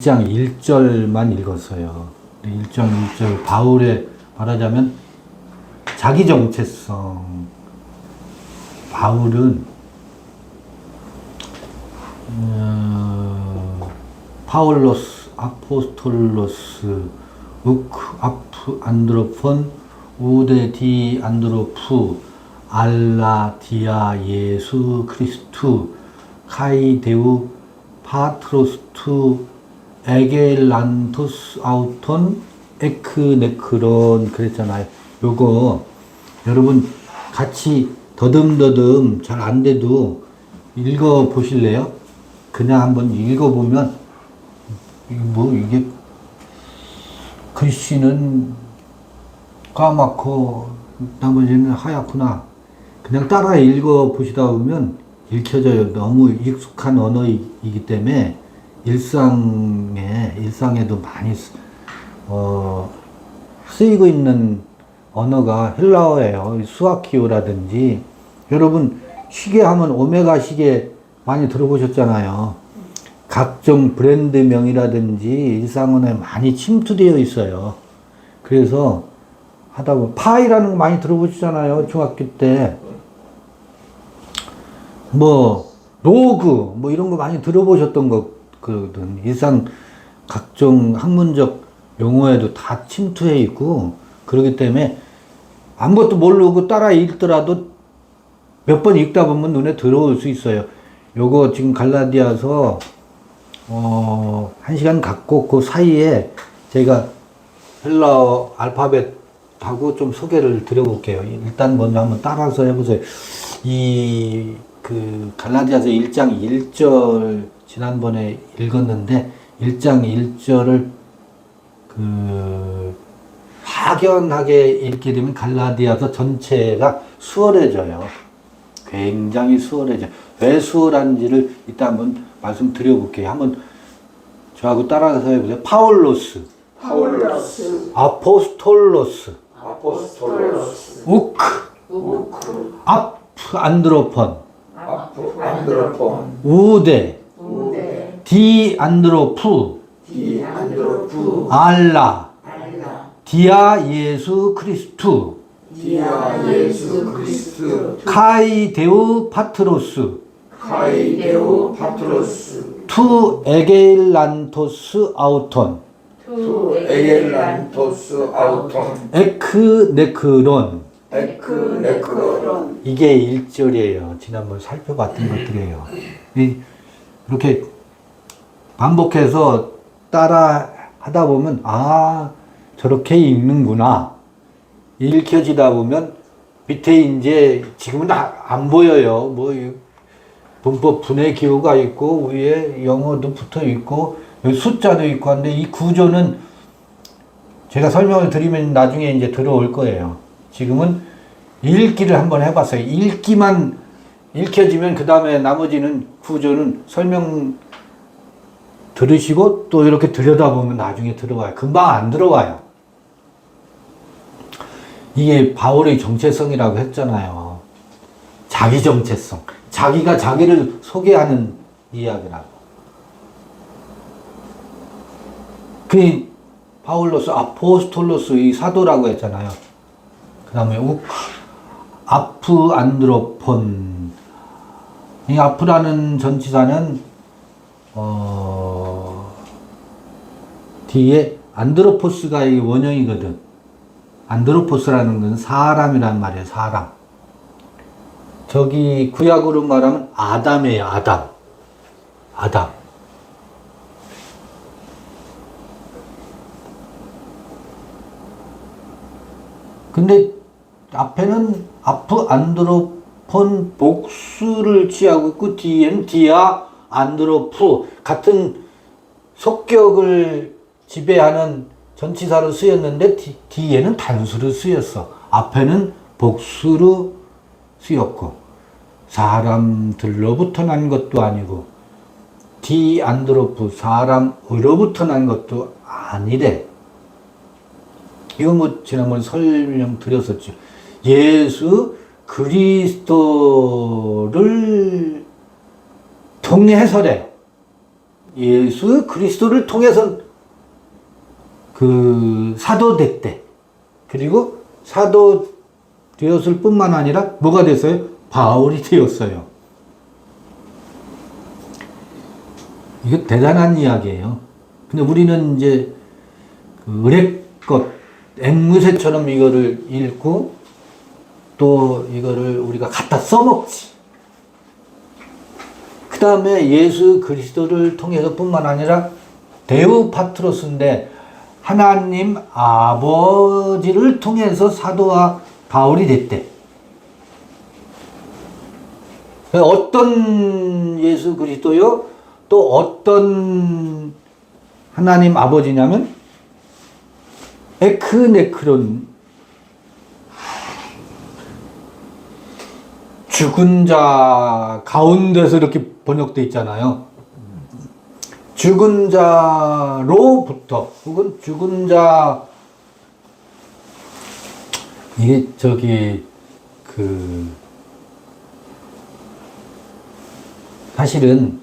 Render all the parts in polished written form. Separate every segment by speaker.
Speaker 1: 1장 1절만 읽었어요. 1장 1절 바울의 말하자면 자기 정체성. 바울은 파울로스, 아포스톨로스, 아프, 안드로폰, 우데 디 안드로프, 알라 디아 예수 크리스투, 카이데우 파트로스투 에겔란토스 아우톤 에크네크론 그랬잖아요. 요거 여러분 같이 더듬더듬 잘 안 돼도 읽어 보실래요? 그냥 한번 읽어 보면 뭐 이게 글씨는 까맣고 나머지는 하얗구나. 그냥 따라 읽어 보시다 보면 읽혀져요. 너무 익숙한 언어이기 때문에 일상에도 많이 쓰이고 있는 언어가 헬라어예요. 수아키오라든지 여러분 시계 하면 오메가 시계 많이 들어보셨잖아요. 각종 브랜드명이라든지 일상언어에 많이 침투되어 있어요. 그래서 하다 보면 파이라는 거 많이 들어보시잖아요. 중학교 때 뭐 로그 뭐 이런 거 많이 들어보셨던 거거든. 일상 각종 학문적 용어에도 다 침투해 있고 그렇기 때문에 아무것도 모르고 따라 읽더라도 몇 번 읽다 보면 눈에 들어올 수 있어요. 요거 지금 갈라디아서 1시간 갖고 그 사이에 제가 헬라어 알파벳하고 좀 소개를 드려볼게요. 일단 먼저 한번 따라서 해보세요. 갈라디아서 1장 1절 지난번에 읽었는데 1장 1절을 확연하게 읽게 되면 갈라디아서 전체가 수월해져요. 굉장히 수월해져요. 왜 수월한지를 이따 한번 말씀드려볼게요. 한번 저하고 따라서 해보세요. 파울로스, 아포스톨로스, 우크, 안드로폰, 우데, 디 안드로프, 알라, 디아 예수 크리스투, 카이데우 파트로스, 투 에겔란토스 아우톤, 에크네크론. 이게 1절이에요. 지난번 살펴봤던 것들이에요. 이렇게 반복해서 따라 하다 보면 저렇게 읽는구나. 읽혀지다 보면 밑에 이제 지금은 안 보여요. 뭐 문법 분해 기호가 있고 위에 영어도 붙어 있고 숫자도 있고 한데 이 구조는 제가 설명을 드리면 나중에 이제 들어올 거예요. 지금은 읽기를 한번 해봤어요. 읽기만 읽혀지면 그 다음에 나머지는 구조는 설명 들으시고 또 이렇게 들여다보면 나중에 들어와요. 금방 안 들어와요. 이게 바울의 정체성이라고 했잖아요. 자기 정체성. 자기가 자기를 소개하는 이야기라고. 바울로스, 아포스톨로스, 이 사도라고 했잖아요. 그 다음에 아프, 안드로폰. 이 아프라는 전치사는 뒤에 안드로포스가 이 원형이거든. 안드로포스라는 건 사람이란 말이에요. 사람. 저기 구약으로 말하면 아담이에요. 아담. 근데 앞에는 아프 안드로폰 복수를 취하고 있고 뒤에는 디아 안드로프 같은 속격을 지배하는 전치사로 쓰였는데 뒤에는 단수로 쓰였어. 앞에는 복수로 쓰였고 사람들로부터 난 것도 아니고 디 안드로프 사람으로부터 난 것도 아니래. 이거 뭐 지난번에 설명드렸었죠. 예수 그리스도를 통해서래. 예수 그리스도를 통해서 그 사도 됐대. 그리고 사도 되었을 뿐만 아니라 뭐가 됐어요? 바울이 되었어요. 이게 대단한 이야기예요. 근데 우리는 이제 그 의례것, 앵무새처럼 이거를 읽고 또 이거를 우리가 갖다 써먹지. 그 다음에 예수 그리스도를 통해서 뿐만 아니라 데우 파트로스인데 하나님 아버지를 통해서 사도와 바울이 됐대. 어떤 예수 그리스도요? 또 어떤 하나님 아버지냐면 에크네크론, 죽은 자 가운데서 이렇게 번역되어 있잖아요. 죽은 자로부터 혹은 죽은 자, 이게 저기 사실은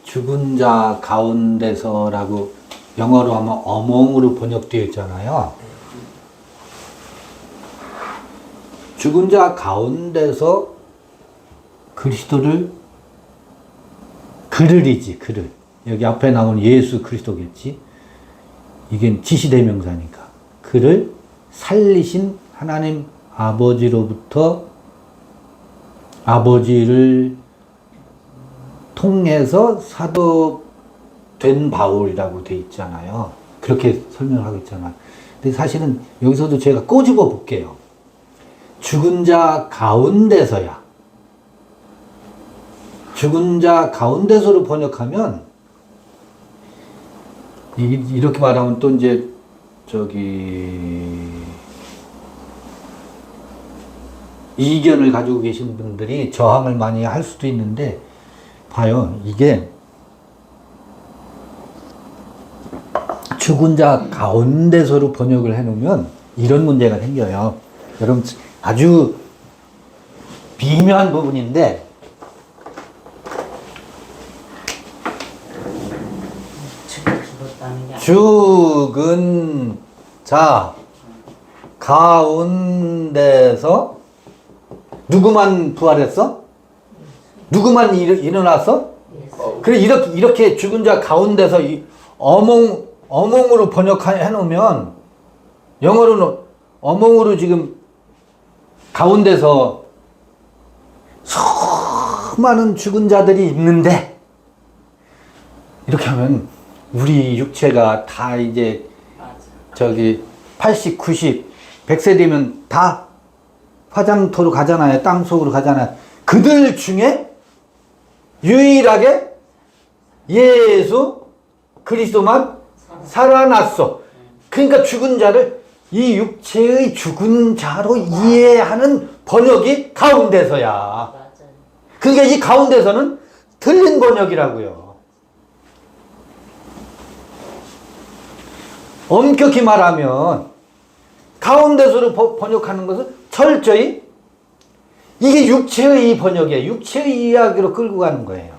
Speaker 1: 죽은 자 가운데서라고 영어로 하면 어몽으로 번역되어 있잖아요. 죽은 자 가운데서 그리스도를 그르리지, 그를. 여기 앞에 나온 예수 그리스도겠지. 이게 지시대명사니까. 그를 살리신 하나님 아버지로부터 아버지를 통해서 사도 된 바울이라고 돼 있잖아요. 그렇게 설명하고 있잖아요. 근데 사실은 여기서도 제가 꼬집어 볼게요. 죽은 자 가운데서야. 죽은 자 가운데서로 번역하면 이렇게 말하면 또 이제 이견을 가지고 계신 분들이 저항을 많이 할 수도 있는데 봐요. 이게 죽은 자 가운데서로 번역을 해놓으면 이런 문제가 생겨요. 여러분 아주 미묘한 부분인데 죽은 자 가운데서 누구만 부활했어? 누구만 일어났어? 그래 이렇게 죽은 자 가운데서 어몽으로 번역해 놓으면 영어로는 어몽으로 지금 가운데서 수많은 죽은 자들이 있는데 이렇게 하면 우리 육체가 다 이제 80, 90, 100세 되면 다 화장터로 가잖아요. 땅속으로 가잖아요. 그들 중에 유일하게 예수 그리스도만 살아났어. 그러니까 죽은 자를 이 육체의 죽은 자로 이해하는 번역이 가운데서야. 그러니까 이 가운데서는 틀린 번역이라고요. 엄격히 말하면 가운데서로 번역하는 것은 철저히 이게 육체의 번역이에요. 육체의 이야기로 끌고 가는 거예요.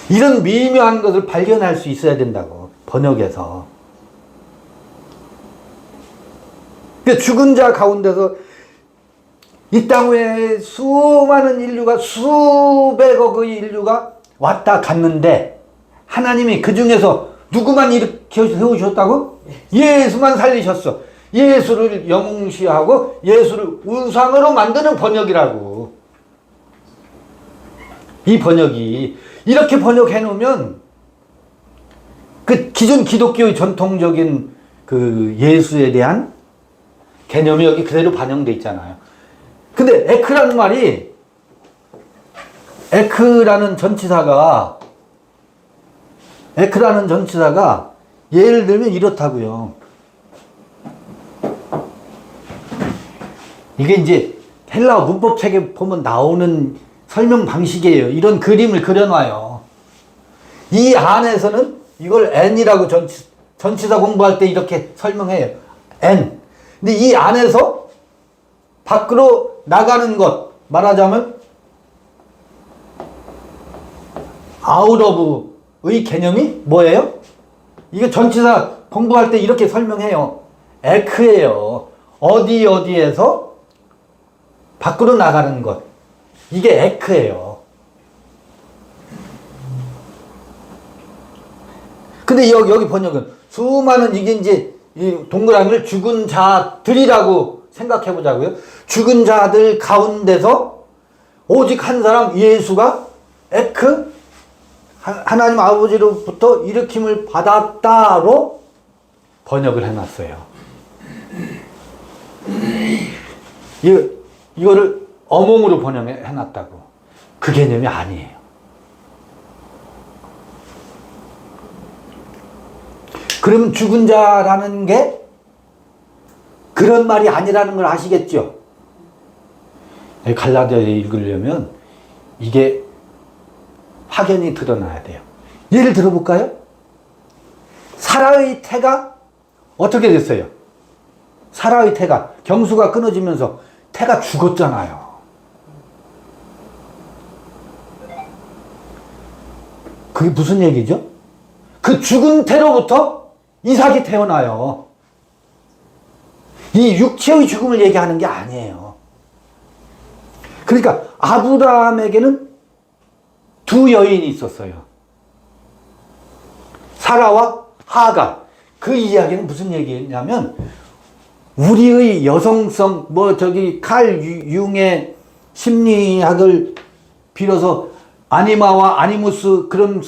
Speaker 1: 이런 미묘한 것을 발견할 수 있어야 된다고, 번역에서. 그러니까 죽은 자 가운데서 이 땅 위에 수많은 인류가, 수백억의 인류가 왔다 갔는데 하나님이 그 중에서 누구만 이렇게 세우셨다고? 예수만 살리셨어. 예수를 영시하고 예수를 우상으로 만드는 번역이라고. 이 번역이 이렇게 번역해 놓으면 그 기존 기독교의 전통적인 그 예수에 대한 개념이 여기 그대로 반영돼 있잖아요. 근데 에크라는 말이, 에크라는 전치사가 예를 들면 이렇다고요. 이게 이제 헬라어 문법책에 보면 나오는 설명 방식이에요. 이런 그림을 그려놔요. 이 안에서는 이걸 n이라고 전치사 공부할 때 이렇게 설명해요. n. 근데 이 안에서 밖으로 나가는 것, 말하자면 out of 개념이 뭐예요? 이게 전치사 공부할 때 이렇게 설명해요. 에크예요. 어디에서 밖으로 나가는 것. 이게 에크예요. 근데 여기 번역은 수많은 이게 이제 이 동그라미를 죽은 자들이라고 생각해 보자고요. 죽은 자들 가운데서 오직 한 사람 예수가 에크 하나님 아버지로부터 일으킴을 받았다로 번역을 해놨어요. 이거를 어몽으로 번역해놨다고. 그 개념이 아니에요. 그럼 죽은 자라는 게 그런 말이 아니라는 걸 아시겠죠? 갈라디아에 읽으려면 이게 확연히 드러나야 돼요. 예를 들어볼까요? 사라의 태가 어떻게 됐어요? 사라의 태가 경수가 끊어지면서 태가 죽었잖아요. 그게 무슨 얘기죠? 그 죽은 태로부터 이삭이 태어나요. 이 육체의 죽음을 얘기하는 게 아니에요. 그러니까 아브라함에게는 두 여인이 있었어요. 사라와 하가. 그 이야기는 무슨 얘기냐면 우리의 여성성 칼 융의 심리학을 빌어서 아니마와 아니무스 그런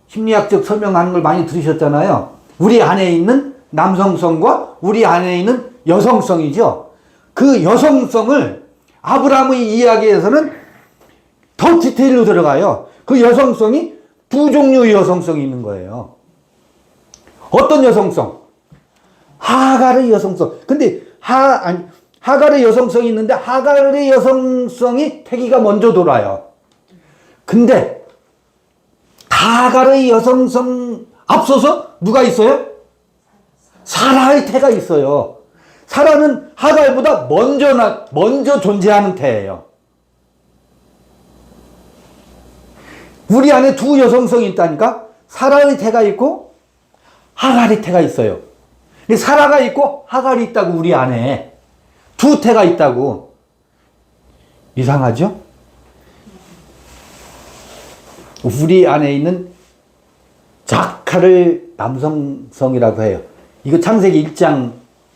Speaker 1: 심리학적 설명하는 걸 많이 들으셨잖아요. 우리 안에 있는 남성성과 우리 안에 있는 여성성이죠. 그 여성성을 아브라함의 이야기에서는 더 디테일로 들어가요. 그 여성성이 두 종류의 여성성이 있는 거예요. 어떤 여성성? 하갈의 여성성. 근데 하갈의 여성성이 있는데 하갈의 여성성이 태기가 먼저 돌아요. 근데 하갈의 여성성 앞서서 누가 있어요? 사라의 태가 있어요. 사라는 하갈보다 먼저 존재하는 태예요. 우리 안에 두 여성성이 있다니까? 사라의 태가 있고 하갈의 태가 있어요. 사라가 있고 하갈이 있다고. 우리 안에 두 태가 있다고. 이상하죠? 우리 안에 있는 자카를 남성성이라고 해요. 이거 창세기 1장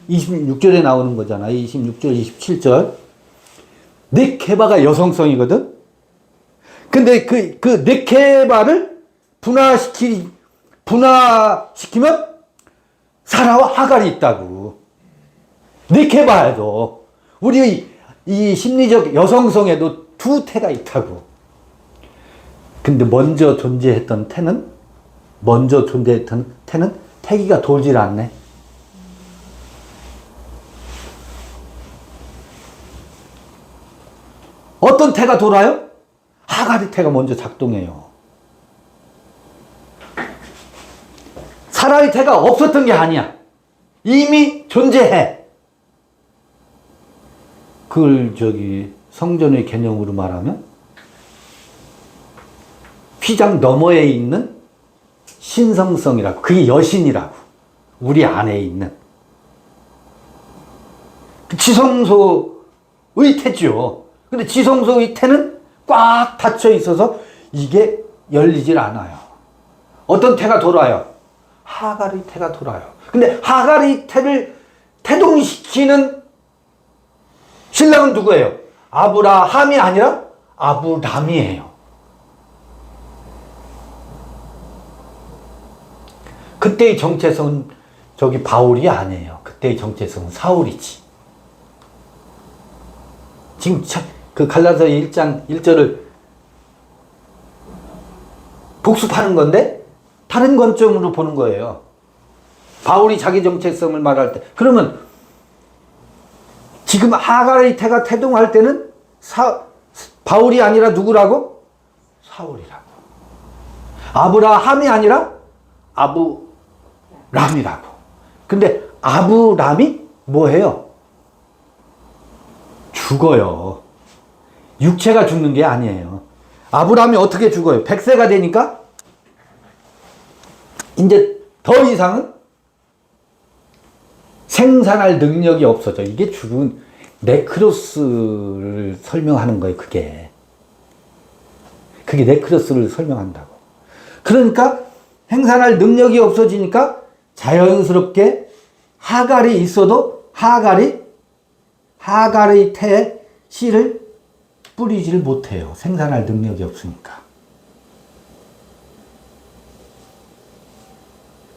Speaker 1: 26절에 나오는 거잖아. 26절, 27절. 네케바가 여성성이거든? 근데 그 네케바를 분화시키면 사라와 하갈이 있다고. 네케바에도 우리 이 심리적 여성성에도 두 태가 있다고. 근데 먼저 존재했던 태는 태기가 돌질 않네. 어떤 태가 돌아요? 하갈의 태가 먼저 작동해요. 사라의 태가 없었던 게 아니야. 이미 존재해. 그걸 성전의 개념으로 말하면 휘장 너머에 있는 신성성이라고. 그게 여신이라고. 우리 안에 있는. 지성소의 태죠. 근데 지성소의 태는 꽉 닫혀 있어서 이게 열리질 않아요. 어떤 태가 돌아요? 하갈의 태가 돌아요. 근데 하갈의 태를 태동시키는 신랑은 누구예요? 아브라함이 아니라 아브람이에요. 그때의 정체성은 바울이 아니에요. 그때의 정체성은 사울이지. 지금 그 갈라디아 1장 1절을 복습하는 건데 다른 관점으로 보는 거예요. 바울이 자기 정체성을 말할 때. 그러면 지금 하갈의 태가 태동할 때는 바울이 아니라 누구라고? 사울이라고. 아브라함이 아니라 아브람이라고. 근데 아브람이 뭐해요? 죽어요. 육체가 죽는 게 아니에요. 아브람이 어떻게 죽어요? 100세가 되니까 이제 더 이상은 생산할 능력이 없어져. 이게 죽은 네크로스를 설명하는 거예요, 그게. 그게 네크로스를 설명한다고. 그러니까 생산할 능력이 없어지니까 자연스럽게 하갈이 있어도 하갈의 태에 씨를 뿌리지를 못해요. 생산할 능력이 없으니까.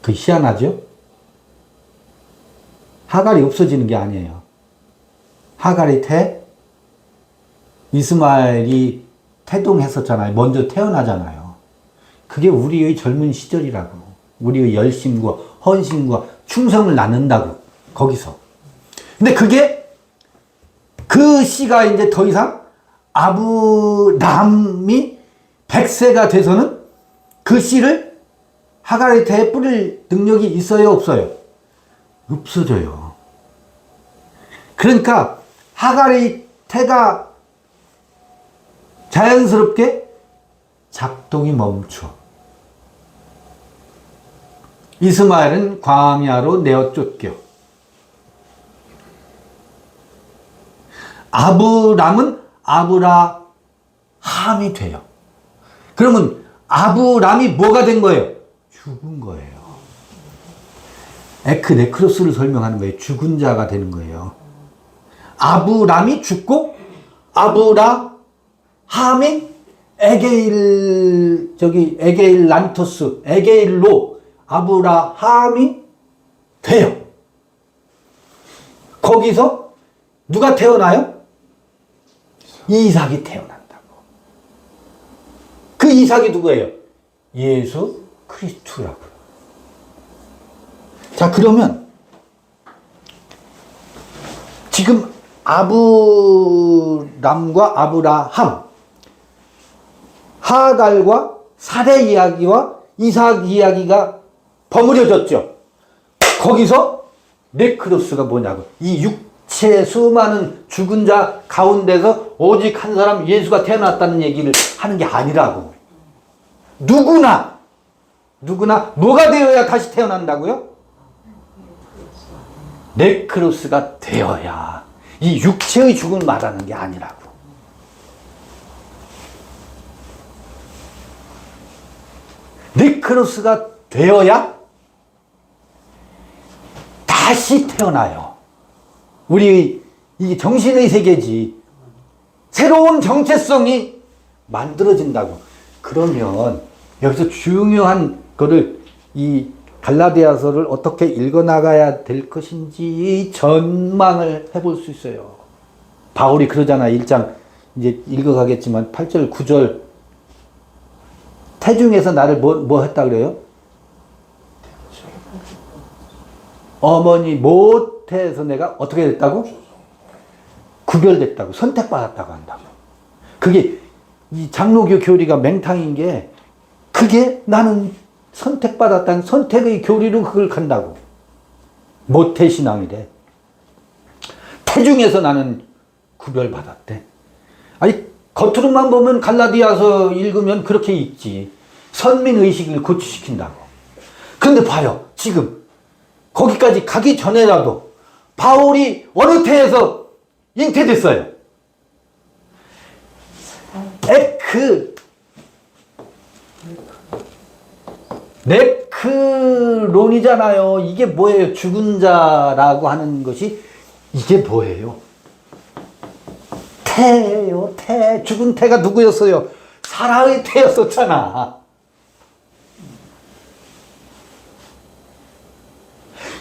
Speaker 1: 그 희한하죠? 하갈이 없어지는 게 아니에요. 하갈의 태, 이스마엘이 태동했었잖아요. 먼저 태어나잖아요. 그게 우리의 젊은 시절이라고. 우리의 열심과 헌신과 충성을 낳는다고. 거기서. 근데 그게 그 씨가 이제 더 이상 아브람이 100세가 돼서는 그 씨를 하갈의 태에 뿌릴 능력이 있어요, 없어요? 없어져요. 그러니까 하갈의 태가 자연스럽게 작동이 멈춰. 이스마엘은 광야로 내어 쫓겨. 아브람은 아브라함이 돼요. 그러면 아브람이 뭐가 된 거예요? 죽은 거예요. 네크로스를 설명하는 거예요. 죽은 자가 되는 거예요. 아브람이 죽고 아브라함이 에게일 란토스, 에게일로 아브라함이 돼요. 거기서 누가 태어나요? 이삭이 태어난다고. 그 이삭이 누구예요? 예수 그리스도라고요. 자, 그러면 지금 아브람과 아브라함, 하갈과 사레 이야기와 이삭 이야기가 버무려졌죠. 거기서 네크로스가 뭐냐고. 이 육체 수많은 죽은 자 가운데서 오직 한 사람 예수가 태어났다는 얘기를 하는 게 아니라고. 누구나 뭐가 되어야 다시 태어난다고요? 네크로스가 되어야. 이 육체의 죽음을 말하는 게 아니라고. 네크로스가 되어야 다시 태어나요. 우리 이 정신의 세계지. 새로운 정체성이 만들어진다고. 그러면 여기서 중요한 거를, 이 갈라디아서를 어떻게 읽어나가야 될 것인지 전망을 해볼 수 있어요. 바울이 그러잖아. 1장 이제 읽어가겠지만 8절 9절 태중에서 나를 뭐 했다 그래요? 어머니 모태에서 내가 어떻게 됐다고? 구별됐다고. 선택받았다고 한다고. 그게 이 장로교 교리가 맹탕인 게, 그게 나는 선택받았다는 선택의 교리로 그걸 간다고. 모태신앙이래. 태중에서 나는 구별받았대. 아니, 겉으로만 보면 갈라디아서 읽으면 그렇게 읽지. 선민의식을 고취시킨다고. 근데 봐요. 지금 거기까지 가기 전에라도 바울이 어느 태에서 잉태됐어요? 네크론이잖아요. 이게 뭐예요? 죽은 자라고 하는 것이 이게 뭐예요? 태예요. 태. 죽은 태가 누구였어요? 사라의 태였었잖아.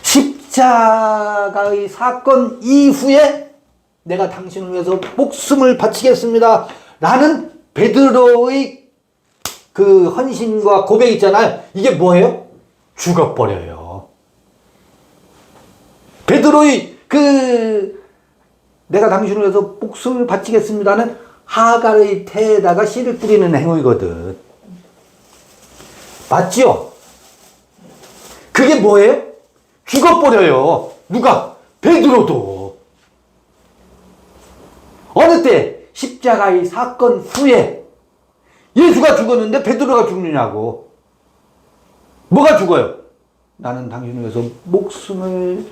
Speaker 1: 십자가의 사건 이후에 내가 당신을 위해서 목숨을 바치겠습니다 라는 베드로의 그 헌신과 고백 있잖아요. 이게 뭐예요? 죽어버려요. 베드로의 그 내가 당신을 위해서 목숨을 바치겠습니다는 하갈의 태에다가 씨를 뿌리는 행위거든. 맞지요? 그게 뭐예요? 죽어버려요. 누가? 베드로도. 어느 때? 십자가의 사건 후에. 예수가 죽었는데 베드로가 죽느냐고. 뭐가 죽어요? 나는 당신을 위해서 목숨을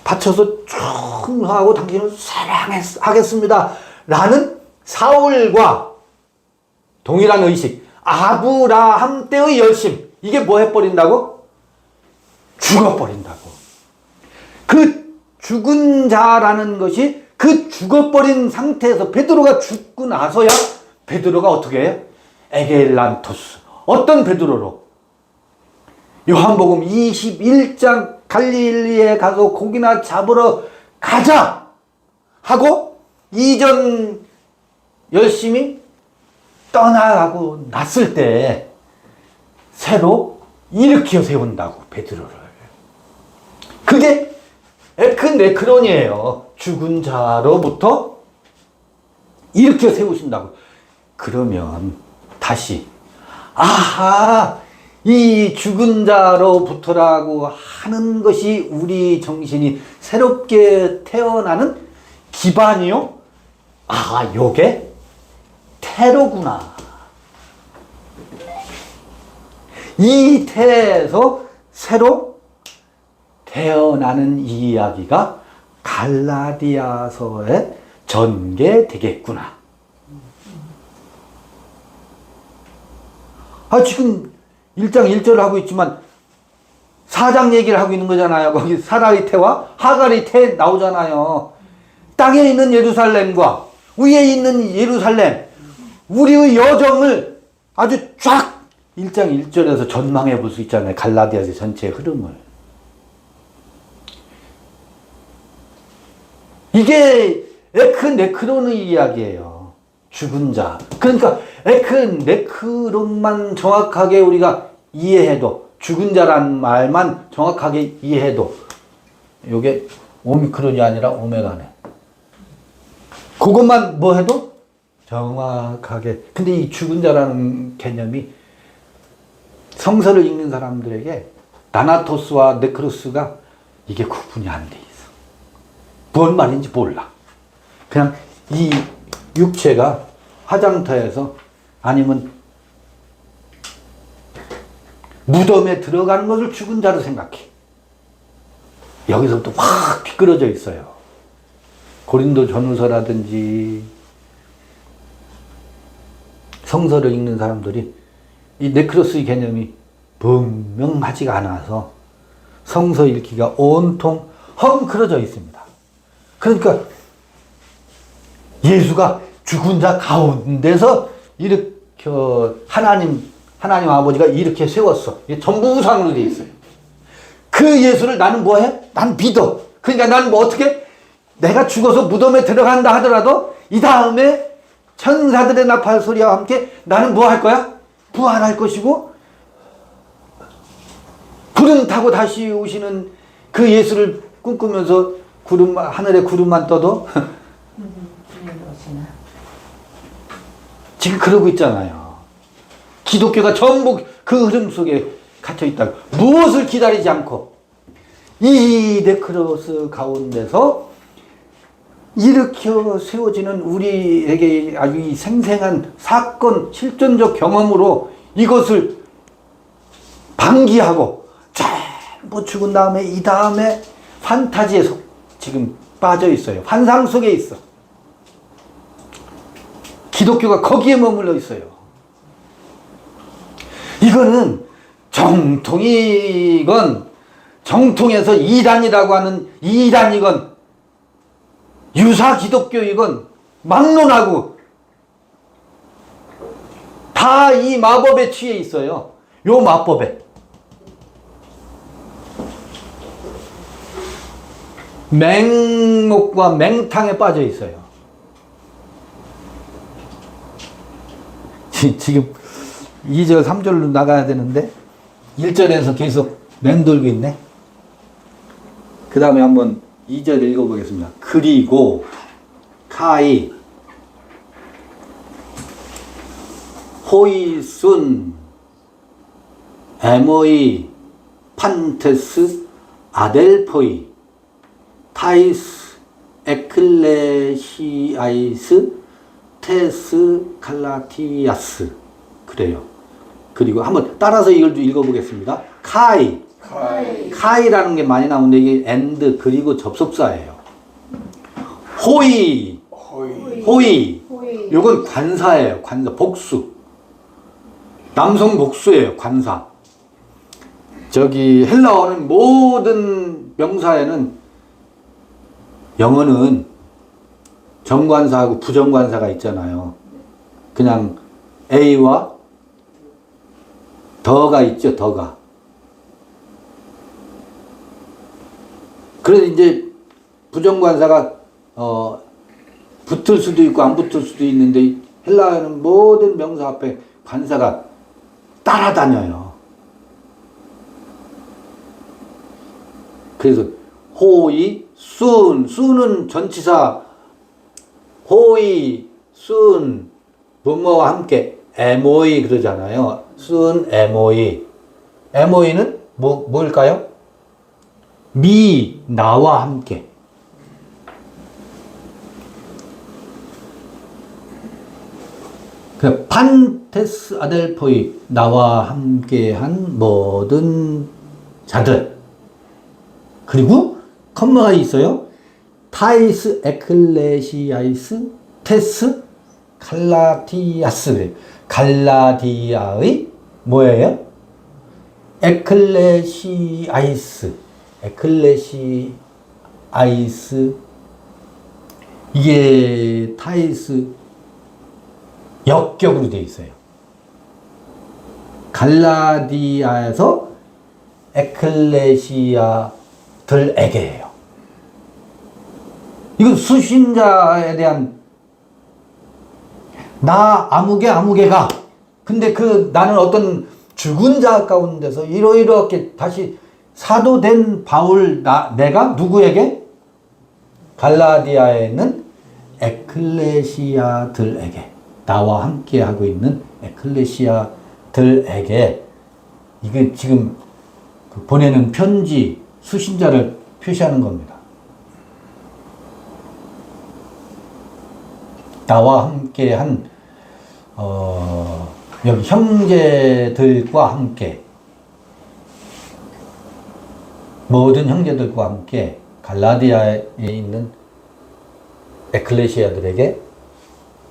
Speaker 1: 바쳐서 충성하고 당신을 사랑하겠습니다. 라는 사울과 동일한 의식, 아브라함 때의 열심, 이게 뭐 해버린다고? 죽어버린다고. 그 죽은 자라는 것이 그 죽어버린 상태에서 베드로가 죽고 나서야 베드로가 어떻게 해요? 에겔란토스. 어떤 베드로로? 요한복음 21장 갈릴리에 가서 고기나 잡으러 가자 하고 이전 열심히 떠나가고 났을 때 새로 일으켜 세운다고 베드로를. 그게 에크네크론이에요. 죽은 자로부터 일으켜 세우신다고. 그러면 다시 아하, 이 죽은 자로부터라고 하는 것이 우리 정신이 새롭게 태어나는 기반이요? 아, 요게 태로구나. 이 태에서 새로 태어나는 이야기가 갈라디아서에 전개되겠구나. 지금 1장 1절을 하고 있지만 4장 얘기를 하고 있는 거잖아요. 거기 사라의 태와 하갈의 태 나오잖아요. 땅에 있는 예루살렘과 위에 있는 예루살렘, 우리의 여정을 아주 쫙 1장 1절에서 전망해 볼 수 있잖아요. 갈라디아서 전체의 흐름을. 이게 에크네크론의 이야기예요. 죽은 자. 그러니까 에크네크론만 정확하게 우리가 이해해도, 죽은 자란 말만 정확하게 이해해도, 이게 오미크론이 아니라 오메가네. 그것만 뭐 해도 정확하게. 근데 이 죽은 자라는 개념이 성서를 읽는 사람들에게 다나토스와 네크로스가 이게 구분이 안 돼 있어. 뭔 말인지 몰라. 그냥 이 육체가 화장터에서 아니면 무덤에 들어가는 것을 죽은 자로 생각해. 여기서부터 확 비끄러져 있어요. 고린도 전후서라든지 성서를 읽는 사람들이 이 네크로스의 개념이 분명하지가 않아서 성서 읽기가 온통 헝클어져 있습니다. 그러니까 예수가 죽은 자 가운데서 일으켜 하나님 아버지가 이렇게 세웠어. 이게 전부 우상으로 되어 있어요. 그 예수를 나는 뭐해? 난 믿어. 그러니까 나는 뭐 어떻게? 내가 죽어서 무덤에 들어간다 하더라도 이 다음에 천사들의 나팔 소리와 함께 나는 뭐 할 거야? 부활할 것이고 구름 타고 다시 오시는 그 예수를 꿈꾸면서 하늘에 구름만 떠도 지금 그러고 있잖아요. 기독교가 전부 그 흐름 속에 갇혀 있다. 무엇을 기다리지 않고 이 네크로스 가운데서 일으켜 세워지는 우리에게 아주 이 생생한 사건, 실존적 경험으로 이것을 방기하고 전부 죽은 다음에 이 다음에 판타지에 지금 빠져 있어요. 환상 속에 있어. 기독교가 거기에 머물러 있어요. 이거는 정통이건 정통에서 이단이라고 하는 이단이건 유사 기독교이건 막론하고 다 이 마법에 취해 있어요. 요 마법에. 맹목과 맹탕에 빠져 있어요. 지금 2절 3절로 나가야 되는데 1절에서 계속 맴돌고 있네. 그 다음에 한번 2절 읽어보겠습니다. 그리고 카이 호이순 에모이 판테스 아델포이 타이스 에클레시아이스 테스 칼라티아스. 그래요. 그리고 한번 따라서 이걸 좀 읽어보겠습니다. 카이. 카이라는 게 많이 나오는데 이게 and 그리고 접속사예요. 호이. 호이. 요건 관사예요. 관사. 복수. 남성 복수예요. 관사. 저기 헬라어는 모든 명사에는 영어는 정관사하고 부정관사가 있잖아요. 그냥 A와 더가 있죠. 더가. 그래서 이제 부정관사가 붙을 수도 있고 안 붙을 수도 있는데 헬라어는 모든 명사 앞에 관사가 따라다녀요. 그래서 호이, 순은 전치사 호이, 순 뭐뭐와 함께 에모이 그러잖아요. 순, 에모이. 에모이는 뭘까요? 미, 나와 함께. 그 판테스 아델포이, 나와 함께한 모든 자들. 그리고 컴마가 있어요. 타이스 에클레시아이스 테스 갈라디아스. 갈라디아의 뭐예요? 에클레시아이스. 에클레시아이스. 이게 타이스 역격으로 되어 있어요. 갈라디아에서 에클레시아들에게예요. 이건 수신자에 대한 나 아무개가 근데 그 나는 어떤 죽은 자 가운데서 이렇게 다시 사도 된 바울 내가 누구에게? 갈라디아에 있는 에클레시아들에게 나와 함께 하고 있는 에클레시아들에게 이게 지금 보내는 편지 수신자를 표시하는 겁니다. 나와 함께 한 여기 형제들과 함께 모든 형제들과 함께 갈라디아에 있는 에클레시아들에게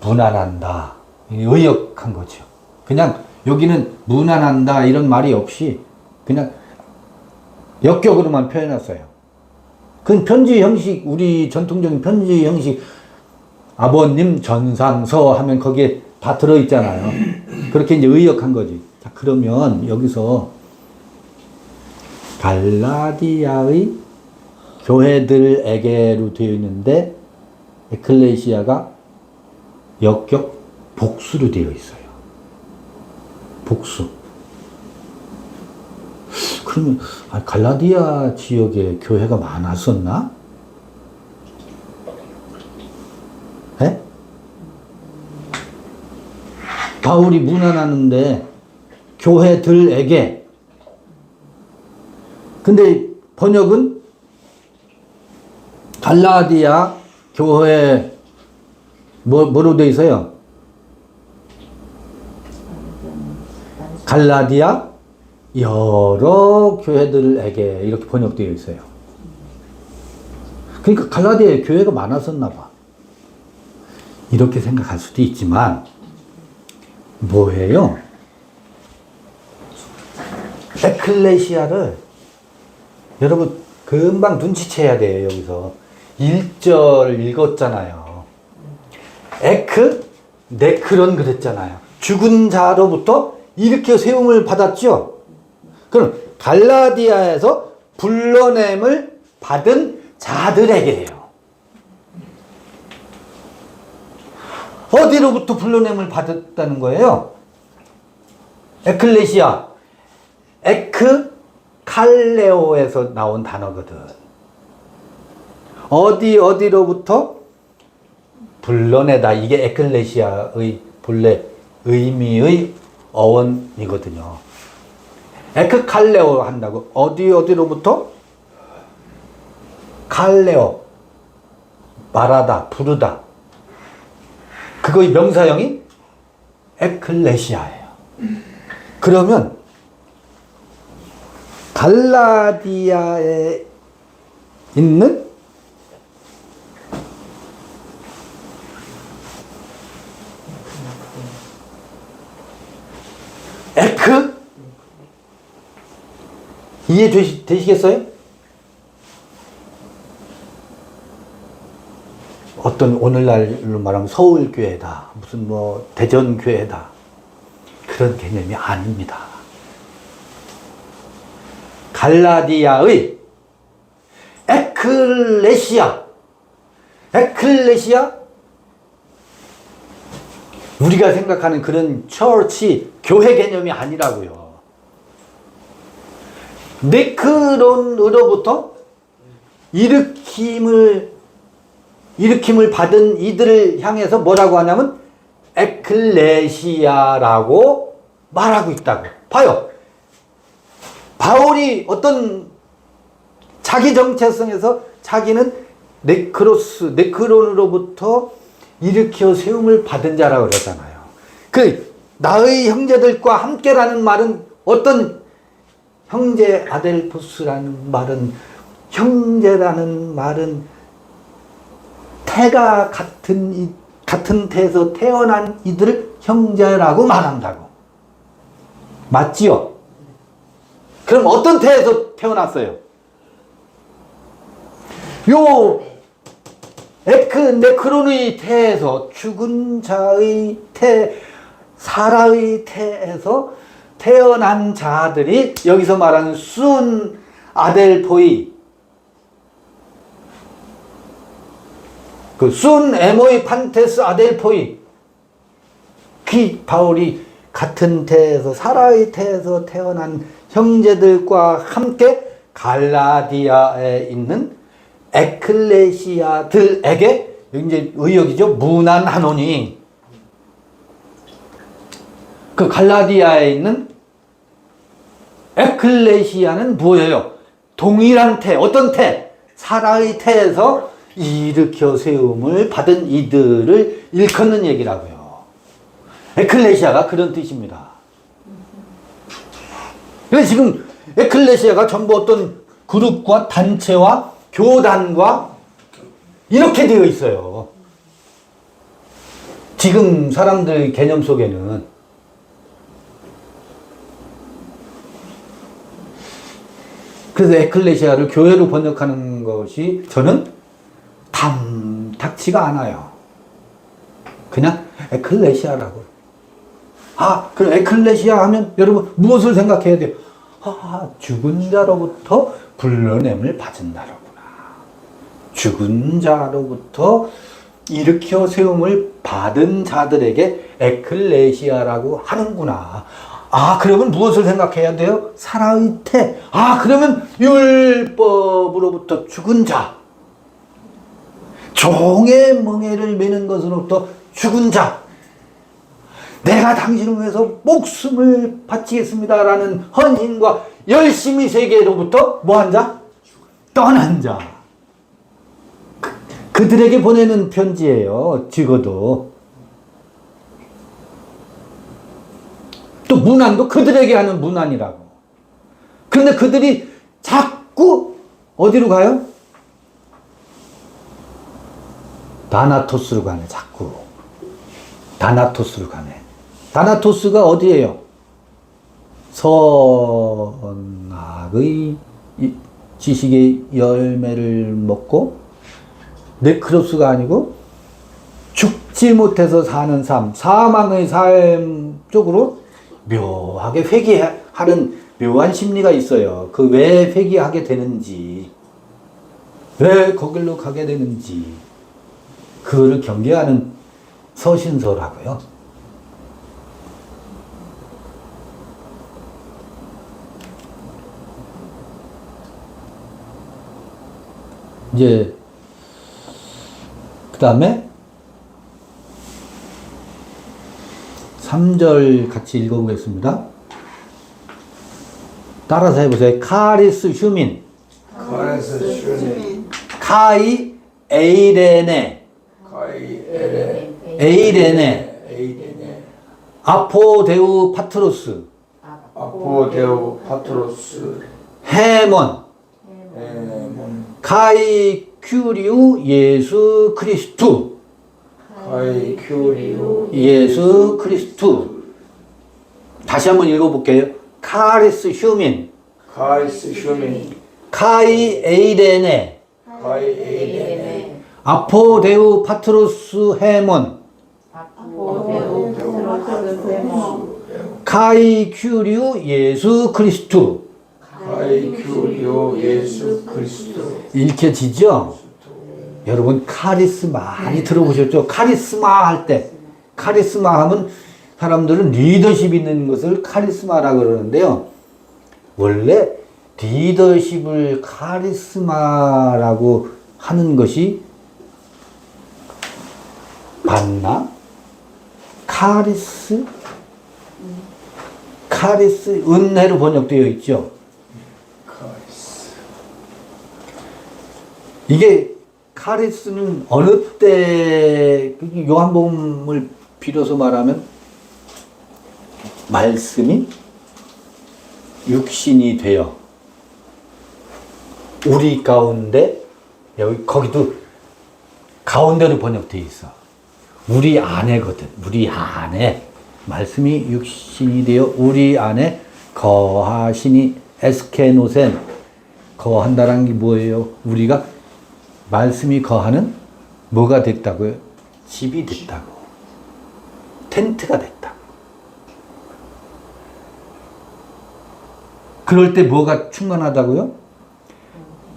Speaker 1: 문안한다. 의역한 거죠. 그냥 여기는 문안한다 이런 말이 없이 그냥 역격으로만 표현했어요. 그건 편지 형식, 우리 전통적인 편지 형식, 아버님 전상서 하면 거기에 다 들어있잖아요. 그렇게 이제 의역한 거지. 자, 그러면 여기서 갈라디아의 교회들에게로 되어 있는데 에클레시아가 역격 복수로 되어 있어요. 복수. 그러면 갈라디아 지역에 교회가 많았었나? 에? 바울이 문안하는데 교회들에게 근데 번역은 갈라디아 교회 뭐로 되어 있어요? 갈라디아 여러 교회들에게 이렇게 번역되어 있어요. 그러니까 갈라디아에 교회가 많았었나 봐. 이렇게 생각할 수도 있지만 뭐예요? 에클레시아를 여러분 금방 눈치채야 돼요. 여기서 1절 읽었잖아요. 에크 네크론 그랬잖아요. 죽은 자로부터 이렇게 세움을 받았죠. 그럼 갈라디아에서 불러냄을 받은 자들에게요. 어디로부터 불러냄을 받았다는 거예요? 에클레시아. 에크 칼레오에서 나온 단어거든. 어디로부터 불러내다. 이게 에클레시아의 본래 의미의 어원이거든요. 에크칼레오 한다고. 어디로부터? 칼레오. 말하다, 부르다. 그거의 명사형이 에클레시아예요. 그러면 갈라디아에 있는 에크? 이해되시겠어요? 어떤 오늘날로 말하면 서울교회다, 무슨 뭐 대전교회다, 그런 개념이 아닙니다. 갈라디아의 에클레시아, 우리가 생각하는 그런 처치, 교회 개념이 아니라고요. 네크론으로부터 일으킴을 받은 이들을 향해서 뭐라고 하냐면 에클레시아라고 말하고 있다고. 봐요. 바울이 어떤 자기 정체성에서 자기는 네크론으로부터 일으켜 세움을 받은 자라고 그러잖아요. 그 나의 형제들과 함께라는 말은 어떤 형제 아델포스라는 말은, 형제라는 말은 태가 같은 태에서 태어난 이들을 형제라고 말한다고. 맞지요? 그럼 어떤 태에서 태어났어요? 요 네크론의 태에서, 죽은 자의 태, 사라의 태에서 태어난 자들이 여기서 말하는 순 아델포이, 그 순 에모이 판테스 아델포이, 바울이 같은 태에서, 사라의 태에서 태어난 형제들과 함께 갈라디아에 있는 에클레시아들에게, 이제 의역이죠, 문안하노니, 그 갈라디아에 있는 에클레시아는 뭐예요? 동일한 태, 어떤 태? 사라의 태에서 일으켜 세움을 받은 이들을 일컫는 얘기라고요. 에클레시아가 그런 뜻입니다. 그래서 지금 에클레시아가 전부 어떤 그룹과 단체와 교단과 이렇게 되어 있어요. 지금 사람들 개념 속에는. 그래서 에클레시아를 교회로 번역하는 것이 저는 탐탁치가 않아요. 그냥 에클레시아라고. 그럼 에클레시아 하면 여러분 무엇을 생각해야 돼요? 죽은 자로부터 불러냄을 받은 자로구나. 죽은 자로부터 일으켜 세움을 받은 자들에게 에클레시아라고 하는구나. 그러면 무엇을 생각해야 돼요? 사라의 태. 그러면 율법으로부터 죽은 자, 종의 멍에를 매는 것으로부터 죽은 자, 내가 당신을 위해서 목숨을 바치겠습니다라는 헌신과 열심히 세계로부터 뭐한 자? 떠난 자. 그들에게 보내는 편지예요. 적어도. 또 문안도 그들에게 하는 문안이라고. 그런데 그들이 자꾸 어디로 가요? 다나토스로 가네. 자꾸 다나토스로 가네. 다나토스가 어디예요? 선악의 지식의 열매를 먹고, 네크로스가 아니고 죽지 못해서 사는 삶, 사망의 삶 쪽으로 묘하게 회귀하는 묘한 심리가 있어요. 그 왜 회귀하게 되는지, 왜 거길로 가게 되는지, 그거를 경계하는 서신서라고요. 이제 그 다음에 3절 같이 읽어보겠습니다. 따라서 해보세요. 카리스 휴민, 카이 에이레네, 아포데우 파트로스,
Speaker 2: 아포데오 파트로스
Speaker 1: 헤몬
Speaker 2: 에몬
Speaker 1: 카이 큐리우 예수 그리스도
Speaker 2: 카이 큐리오
Speaker 1: 예수 그리스도. 다시 한번 읽어볼게요. 카리스 휴민
Speaker 2: 카이스 휴민
Speaker 1: 카이 에이레네
Speaker 2: 카이 에이레네
Speaker 1: 아포데우 파트로스 헤몬 카이 큐리우 예수 그리스도.
Speaker 2: 카이 큐리오 예수 그리스도.
Speaker 1: 읽혀지죠? 여러분 카리스 많이 들어보셨죠? 카리스마 할 때, 카리스마 하면 사람들은 리더십 있는 것을 카리스마라고 그러는데요. 원래 리더십을 카리스마라고 하는 것이 맞나? 카리스, 은혜로 번역되어 있죠.
Speaker 2: 카이스
Speaker 1: 이게 카리스는 어느 때 요한복음을 빌어서 말하면 말씀이 육신이 되어 우리 가운데 여기 거기도 가운데로 번역되어 있어. 우리 안에거든. 우리 안에 말씀이 육신이 되어 우리 안에 거하시니 에스케노센 거한다는 게 뭐예요? 우리가 말씀이 거하는 뭐가 됐다고요? 집이 됐다고. 텐트가 됐다고. 그럴 때 뭐가 충만하다고요?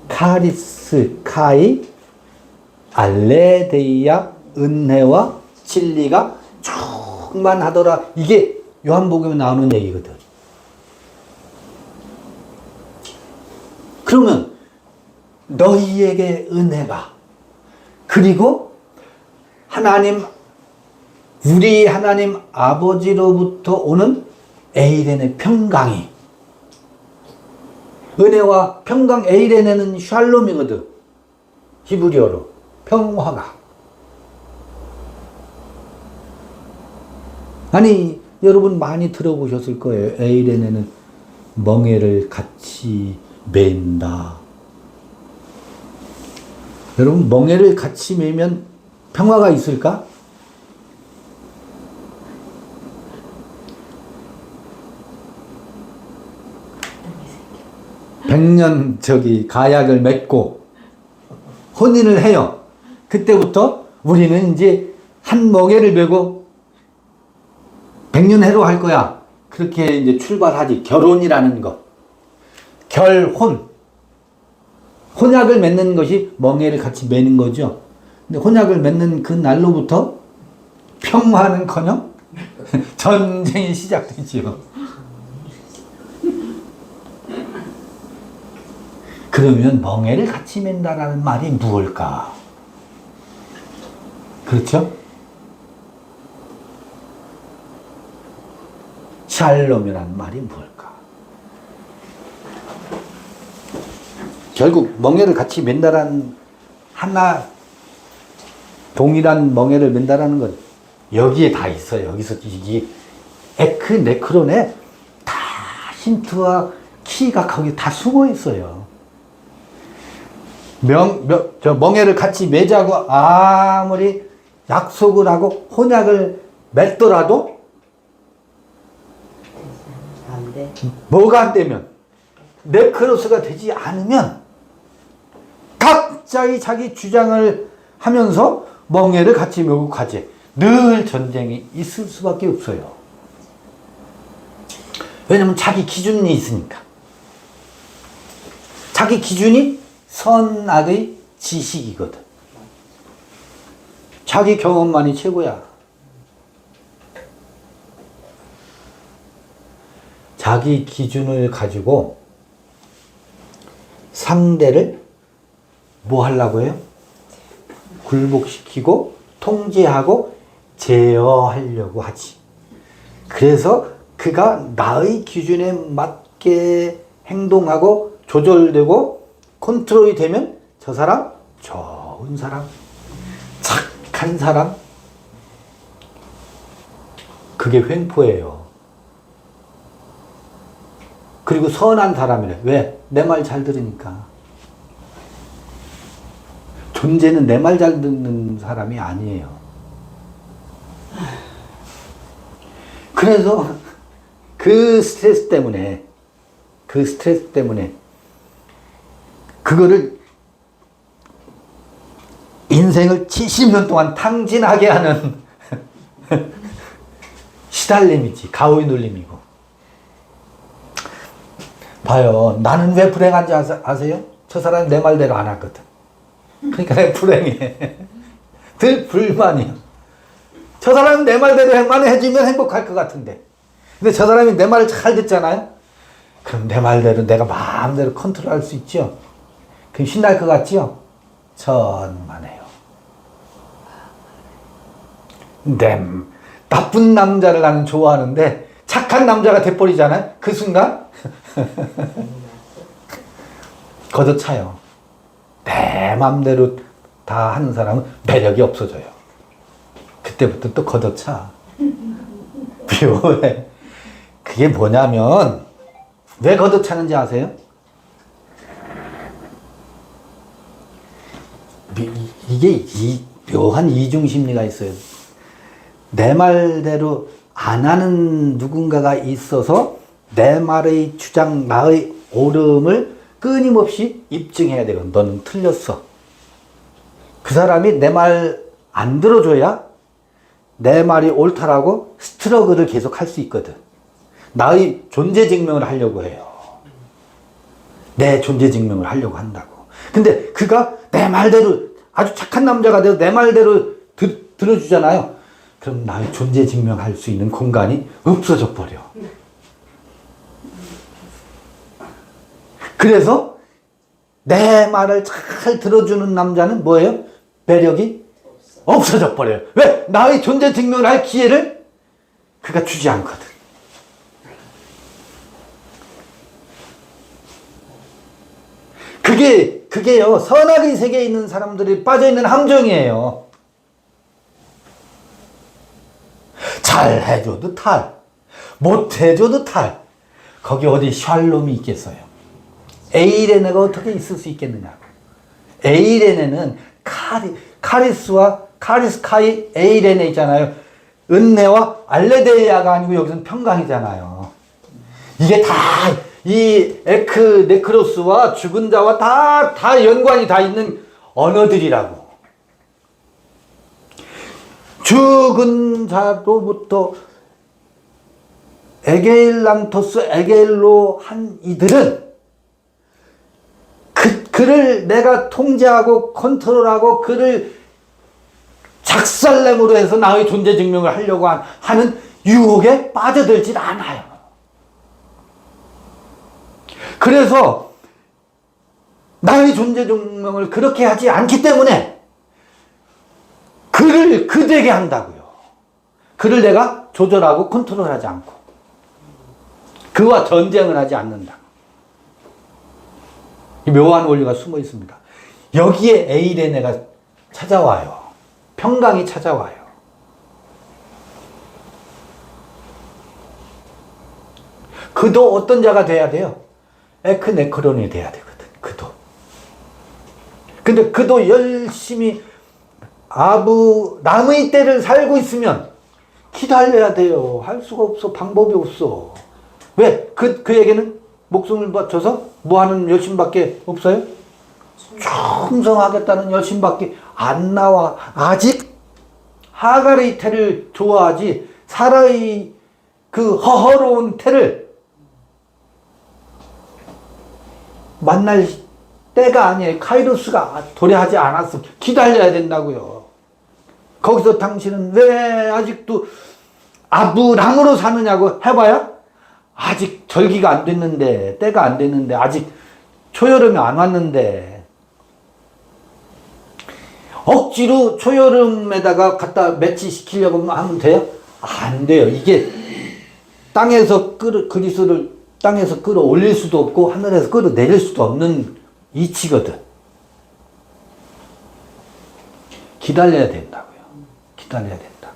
Speaker 1: 카리스, 카이, 알레데이아, 은혜와 진리가 충만하더라. 이게 요한복음에 나오는 얘기거든. 그러면 너희에게 은혜가 그리고 하나님 우리 하나님 아버지로부터 오는 에이렌의 평강이 은혜와 평강 에이렌에는 샬롬이거든. 히브리어로 평화가. 아니 여러분 많이 들어보셨을 거예요. 에이렌에는 멍에를 같이 맨다. 여러분 멍에를 같이 매면 평화가 있을까? 백년 가약을 맺고 혼인을 해요. 그때부터 우리는 이제 한 멍에를 메고 백년 해로 할 거야. 그렇게 이제 출발하지. 결혼이라는 것. 결혼. 혼약을 맺는 것이 멍에를 같이 매는 거죠. 근데 혼약을 맺는 그 날로부터 평화는커녕 전쟁이 시작되지요. 그러면 멍에를 같이 맨다라는 말이 무엇일까? 그렇죠? 샬롬이라는 말이 무엇일까? 결국 멍에를 같이 맨다라는 하나 동일한 멍에를 맨다라는 건 여기에 다 있어요. 여기서 이 에크 네크론에 다 힌트와 키가 거기 다 숨어 있어요. 멍에를 같이 매자고 아무리 약속을 하고 혼약을 맺더라도
Speaker 3: 안 돼.
Speaker 1: 뭐가 안 되면 네크로스가 되지 않으면 각자의 자기 주장을 하면서 멍에를 같이 메고 가지. 늘 전쟁이 있을 수밖에 없어요. 왜냐면 자기 기준이 있으니까. 자기 기준이 선악의 지식이거든. 자기 경험만이 최고야. 자기 기준을 가지고 상대를 뭐 하려고 해요? 굴복시키고 통제하고 제어하려고 하지. 그래서 그가 나의 기준에 맞게 행동하고 조절되고 컨트롤이 되면 저 사람 좋은 사람, 착한 사람, 그게 횡포예요. 그리고 선한 사람이래. 왜? 내 말 잘 들으니까. 존재는 내 말 잘 듣는 사람이 아니에요. 그래서 그 스트레스 때문에 그거를 인생을 70년 동안 탕진하게 하는 시달림이지. 가오의 눌림이고. 봐요. 나는 왜 불행한지 아세요? 저 사람이 내 말대로 안 하거든. 그러니까 내가 불행해. 늘 불만이야. 저 사람이 내 말대로만 해주면 행복할 것 같은데. 근데 저 사람이 내 말을 잘 듣잖아요? 그럼 내 말대로 내가 마음대로 컨트롤할 수 있죠? 그럼 신날 것 같지요? 천만에요. 나쁜 남자를 나는 좋아하는데 착한 남자가 돼버리잖아요? 그 순간 걷어차요. 내 맘대로 다 하는 사람은 매력이 없어져요. 그때부터 또 걷어차. 묘해. 그게 뭐냐면 왜 걷어차는지 아세요? 이게 묘한 이중심리가 있어요. 내 말대로 안 하는 누군가가 있어서 내 말의 주장, 나의 옳음을 끊임없이 입증해야 되고, 너는 틀렸어. 그 사람이 내 말 안 들어줘야 내 말이 옳다라고 스트러글을 계속 할 수 있거든. 나의 존재 증명을 하려고 해요. 내 존재 증명을 하려고 한다고. 근데 그가 내 말대로 아주 착한 남자가 돼서 내 말대로 들어주잖아요. 그럼 나의 존재 증명할 수 있는 공간이 없어져 버려. 그래서 내 말을 잘 들어주는 남자는 뭐예요? 매력이 없어져 버려요. 왜? 나의 존재 증명을 할 기회를 그가 주지 않거든. 그게요, 선악의 세계에 있는 사람들이 빠져있는 함정이에요. 잘 해줘도 탈, 못 해줘도 탈. 거기 어디 샬롬이 있겠어요? 에이레네가 어떻게 있을 수 있겠느냐고. 에이레네는 카리스카이 에이레네 있잖아요. 은혜와 알레데이아가 아니고 여기서는 평강이잖아요. 이게 다 이 에크 네크로스와 죽은 자와 다 연관이 다 있는 언어들이라고. 죽은 자로부터 에게일란토스 에게일로 한 이들은 그를 내가 통제하고 컨트롤하고 그를 작살냄으로 해서 나의 존재 증명을 하려고 하는 유혹에 빠져들질 않아요. 그래서 나의 존재 증명을 그렇게 하지 않기 때문에 그를 그되게 한다고요. 그를 내가 조절하고 컨트롤하지 않고 그와 전쟁을 하지 않는다. 이 묘한 원리가 숨어 있습니다. 여기에 에이레네가 찾아와요. 평강이 찾아와요. 그도 어떤 자가 돼야 돼요? 에크네크론이 돼야 되거든. 그도. 근데 그도 열심히 남의 때를 살고 있으면 기다려야 돼요. 할 수가 없어. 방법이 없어. 왜? 그에게는 목숨을 바쳐서 뭐 하는 열심밖에 없어요? 충성하겠다는 열심밖에 안 나와. 아직 하갈의 태를 좋아하지 사라의 그 허허로운 태를 만날 때가 아니에요. 카이로스가 도래하지 않았어. 기다려야 된다고요. 거기서 당신은 왜 아직도 아브람으로 사느냐고 해봐야 아직 절기가 안 됐는데, 때가 안 됐는데, 아직 초여름이 안 왔는데 억지로 초여름에다가 갖다 매치시키려고 하면 돼요? 안 돼요. 이게 땅에서 그리스도를 땅에서 끌어올릴 수도 없고 하늘에서 끌어내릴 수도 없는 이치거든. 기다려야 된다고요. 기다려야 된다.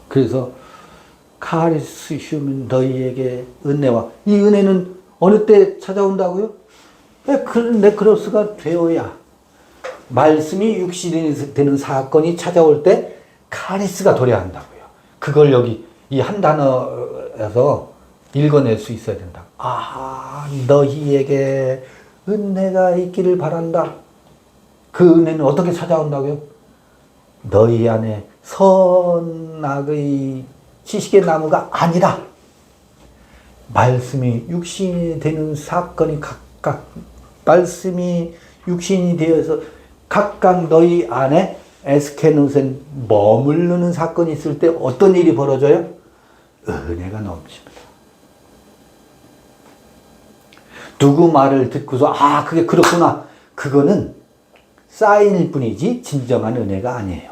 Speaker 1: 그래서 카리스 휴면 너희에게 은혜와 이 은혜는 어느 때 찾아온다고요? 네크로스가 되어야 말씀이 육신이 되는 사건이 찾아올 때 카리스가 도래한다고요. 그걸 여기 이 한 단어에서 읽어낼 수 있어야 된다. 너희에게 은혜가 있기를 바란다. 그 은혜는 어떻게 찾아온다고요? 너희 안에 선악의 지식의 나무가 아니라 말씀이 육신이 되는 사건이 각각 말씀이 육신이 되어서 각각 너희 안에 에스케노센 머무르는 사건이 있을 때 어떤 일이 벌어져요? 은혜가 넘칩니다. 누구 말을 듣고서 그게 그렇구나. 그거는 사인일 뿐이지 진정한 은혜가 아니에요.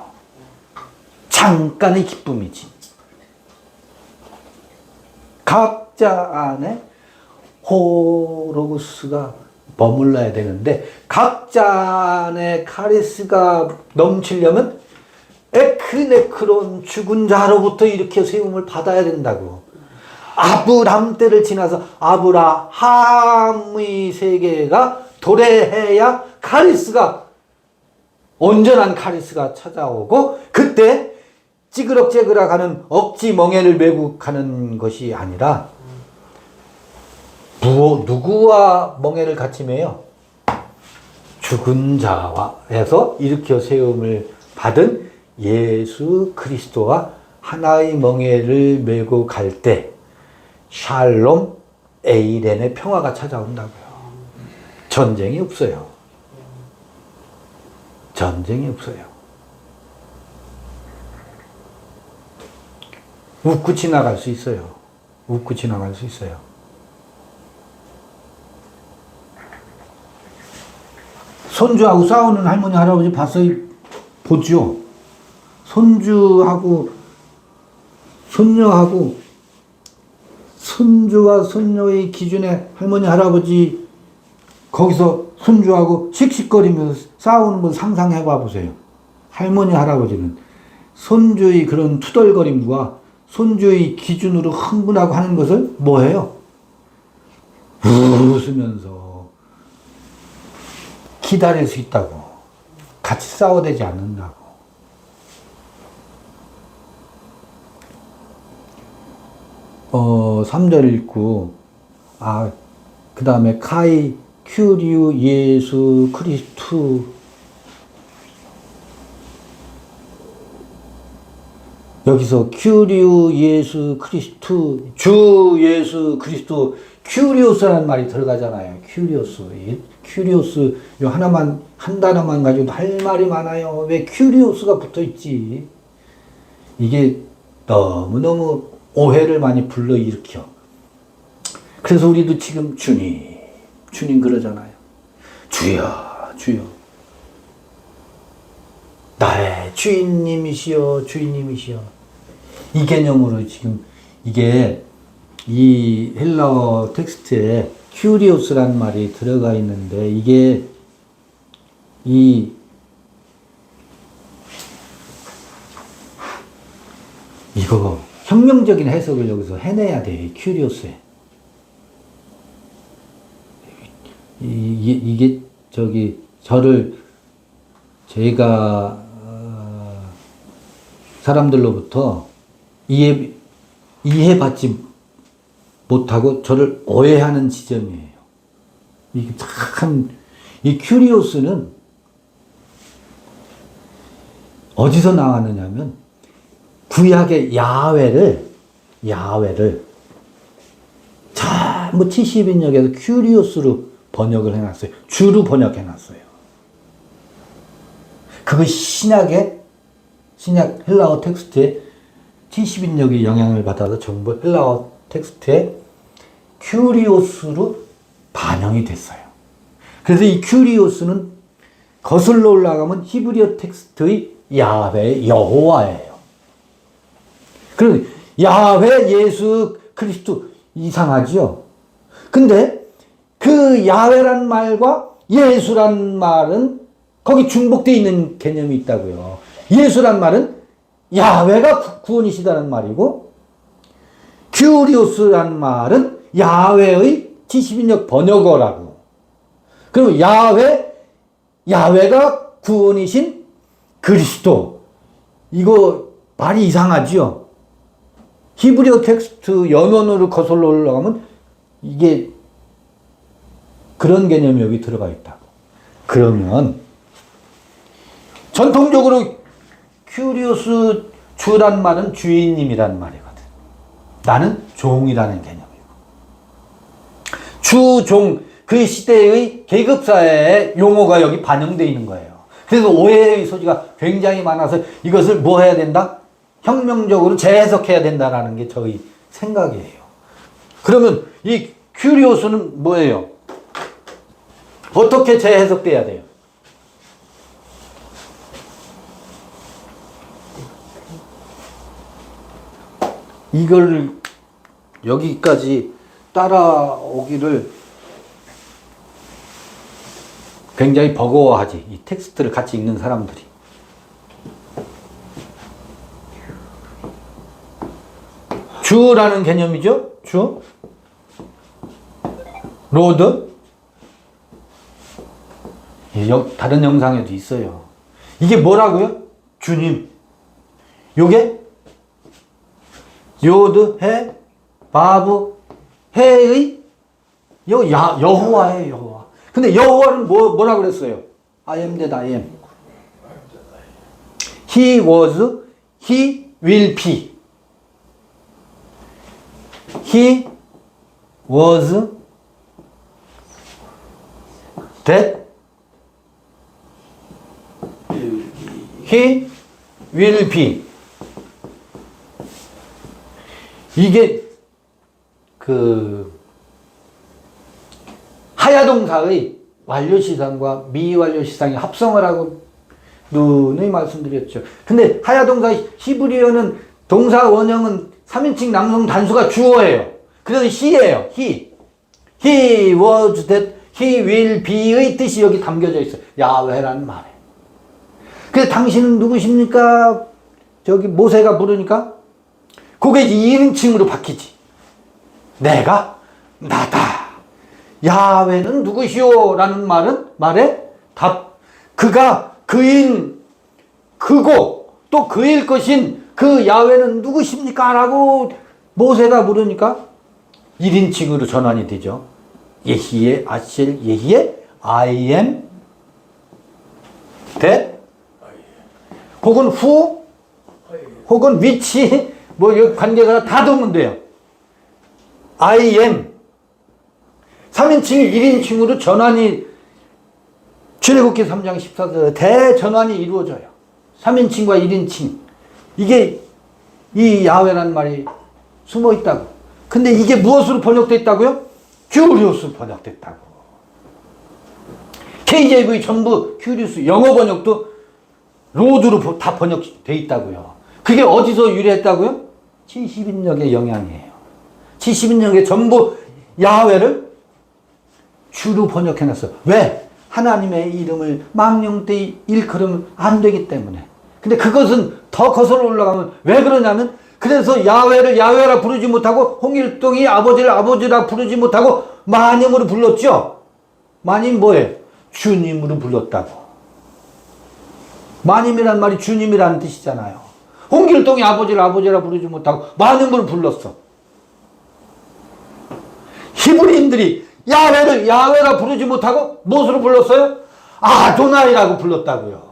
Speaker 1: 잠깐의 기쁨이지. 각자 안에 호로구스가 머물러야 되는데 각자 안에 카리스가 넘치려면 에크네크론 죽은 자로부터 일으켜 세움을 받아야 된다고. 아브람 때를 지나서 아브라함의 세계가 도래해야 카리스가 온전한 카리스가 찾아오고 그때 찌그럭찌그럭 하는 억지 멍에를 메고 가는 것이 아니라 누구와 멍에를 같이 매요? 죽은 자와 해서 일으켜 세움을 받은 예수 그리스도와 하나의 멍에를 메고 갈 때 샬롬 에이렌의 평화가 찾아온다고요. 전쟁이 없어요. 전쟁이 없어요. 웃고 지나갈 수 있어요. 웃고 지나갈 수 있어요. 손주하고 싸우는 할머니 할아버지 봤어요? 보죠. 손주하고 손녀하고 손주와 손녀의 기준에 할머니 할아버지 거기서 손주하고 씩씩거리면서 싸우는 걸 상상해 봐 보세요. 할머니 할아버지는 손주의 그런 투덜거림과 손주의 기준으로 흥분하고 하는 것을 뭐해요? 웃으면서 기다릴 수 있다고. 같이 싸워대지 않는다고. 어, 3절 읽고, 그 다음에 카이 큐리우 예수 크리스투 여기서 큐리우 예수 크리스투 주 예수 그리스도 큐리오스라는 말이 들어가잖아요. 큐리오스 요 하나만 한 단어만 가지고도 할 말이 많아요. 왜 큐리오스가 붙어 있지? 이게 너무너무 오해를 많이 불러일으켜. 그래서 우리도 지금 주님 그러잖아요. 주여 주여 나의 주인님이시여 주인님이시여. 이 개념으로 지금 이게 이 헬라어 텍스트에 큐리오스라는 말이 들어가 있는데 이게 이거 혁명적인 해석을 여기서 해내야 돼. 큐리오스에. 이게 제가 사람들로부터 이해받지 못하고 저를 오해하는 지점이에요. 이게 참, 이 큐리오스는 어디서 나왔느냐면 구약의 야훼를 전부 70인역에서 큐리오스로 번역을 해놨어요. 주로 번역해놨어요. 그거 신약 헬라어 텍스트에 70인역이 영향을 받아서 전부 헬라어 텍스트에 큐리오스로 반영이 됐어요. 그래서 이 큐리오스는 거슬러 올라가면 히브리어 텍스트의 야훼 여호와예요. 그럼 야훼 예수 그리스도 이상하죠? 근데 그 야훼란 말과 예수란 말은 거기 중복되어 있는 개념이 있다고요. 예수란 말은 야훼가 구원이시다는 말이고 큐리오스란 말은 야훼의 70인역 번역어라고. 그리고 야훼가 구원이신 그리스도. 이거 말이 이상하죠? 히브리어 텍스트 연원으로 거슬러 올라가면 이게 그런 개념이 여기 들어가 있다고. 그러면 전통적으로 큐리오스 주란 말은 주인님이란 말이거든. 나는 종이라는 개념이고. 주, 종, 그 시대의 계급사회의 용어가 여기 반영되어 있는 거예요. 그래서 오해의 소지가 굉장히 많아서 이것을 뭐 해야 된다? 혁명적으로 재해석해야 된다라는 게 저희 생각이에요. 그러면 이 큐리오스는 뭐예요? 어떻게 재해석돼야 돼요? 이걸 여기까지 따라오기를 굉장히 버거워하지. 이 텍스트를 같이 읽는 사람들이. 주라는 개념이죠. 주. 로드. 다른 영상에도 있어요. 이게 뭐라고요? 주님. 요게 요드, 해, 바브, 해의 여호와예요, 여호와. 근데 여호와는 뭐라고 그랬어요? I am that I am. He was, he will be. He was that he will be. 이게 하야동사의 완료시상과 미완료시상의 합성을 하고 눈의 말씀드렸죠. 근데 하야동사 히브리어는 동사 원형은 3인칭 남성 단수가 주어예요. 그래서 he예요. he was that, he will be의 뜻이 여기 담겨져 있어요. 야훼라는 말에. 그래서 당신은 누구십니까? 저기 모세가 물으니까 그게 2인칭으로 바뀌지. 내가 나다. 야훼는 누구시오? 라는 말에 답. 그가 그인 그고 또 그일 것인 그 야훼는 누구십니까? 라고 모세가 물으니까 1인칭으로 전환이 되죠. 예히에 아셀 예히에 I am that 혹은 who 혹은 which 뭐 관계가 다 되면 돼요. I am 3인칭이 1인칭으로 전환이 출애굽기 3장 14절 대전환이 이루어져요. 3인칭과 1인칭 이게 이 야훼라는 말이 숨어 있다고. 근데 이게 무엇으로 번역되어 있다고요? 큐리오스 번역됐다고. KJV 전부 큐리오스 영어 번역도 로드로 다 번역되어 있다고요. 그게 어디서 유래했다고요? 70인역의 영향이에요. 70인역에 전부 야훼를 주로 번역해놨어. 왜? 하나님의 이름을 망령되이 일컬으면 안 되기 때문에. 근데 그것은 더 거슬러 올라가면 왜 그러냐면 그래서 야훼를 야훼라 부르지 못하고 홍일동이 아버지를 아버지라 부르지 못하고 마님으로 불렀죠. 마님 뭐예요? 주님으로 불렀다고. 마님이란 말이 주님이라는 뜻이잖아요. 홍길동이 아버지를 아버지라 부르지 못하고 마님으로 불렀어. 히브리인들이 야훼를 야훼라 부르지 못하고 무엇으로 불렀어요? 아도나이라고 불렀다고요.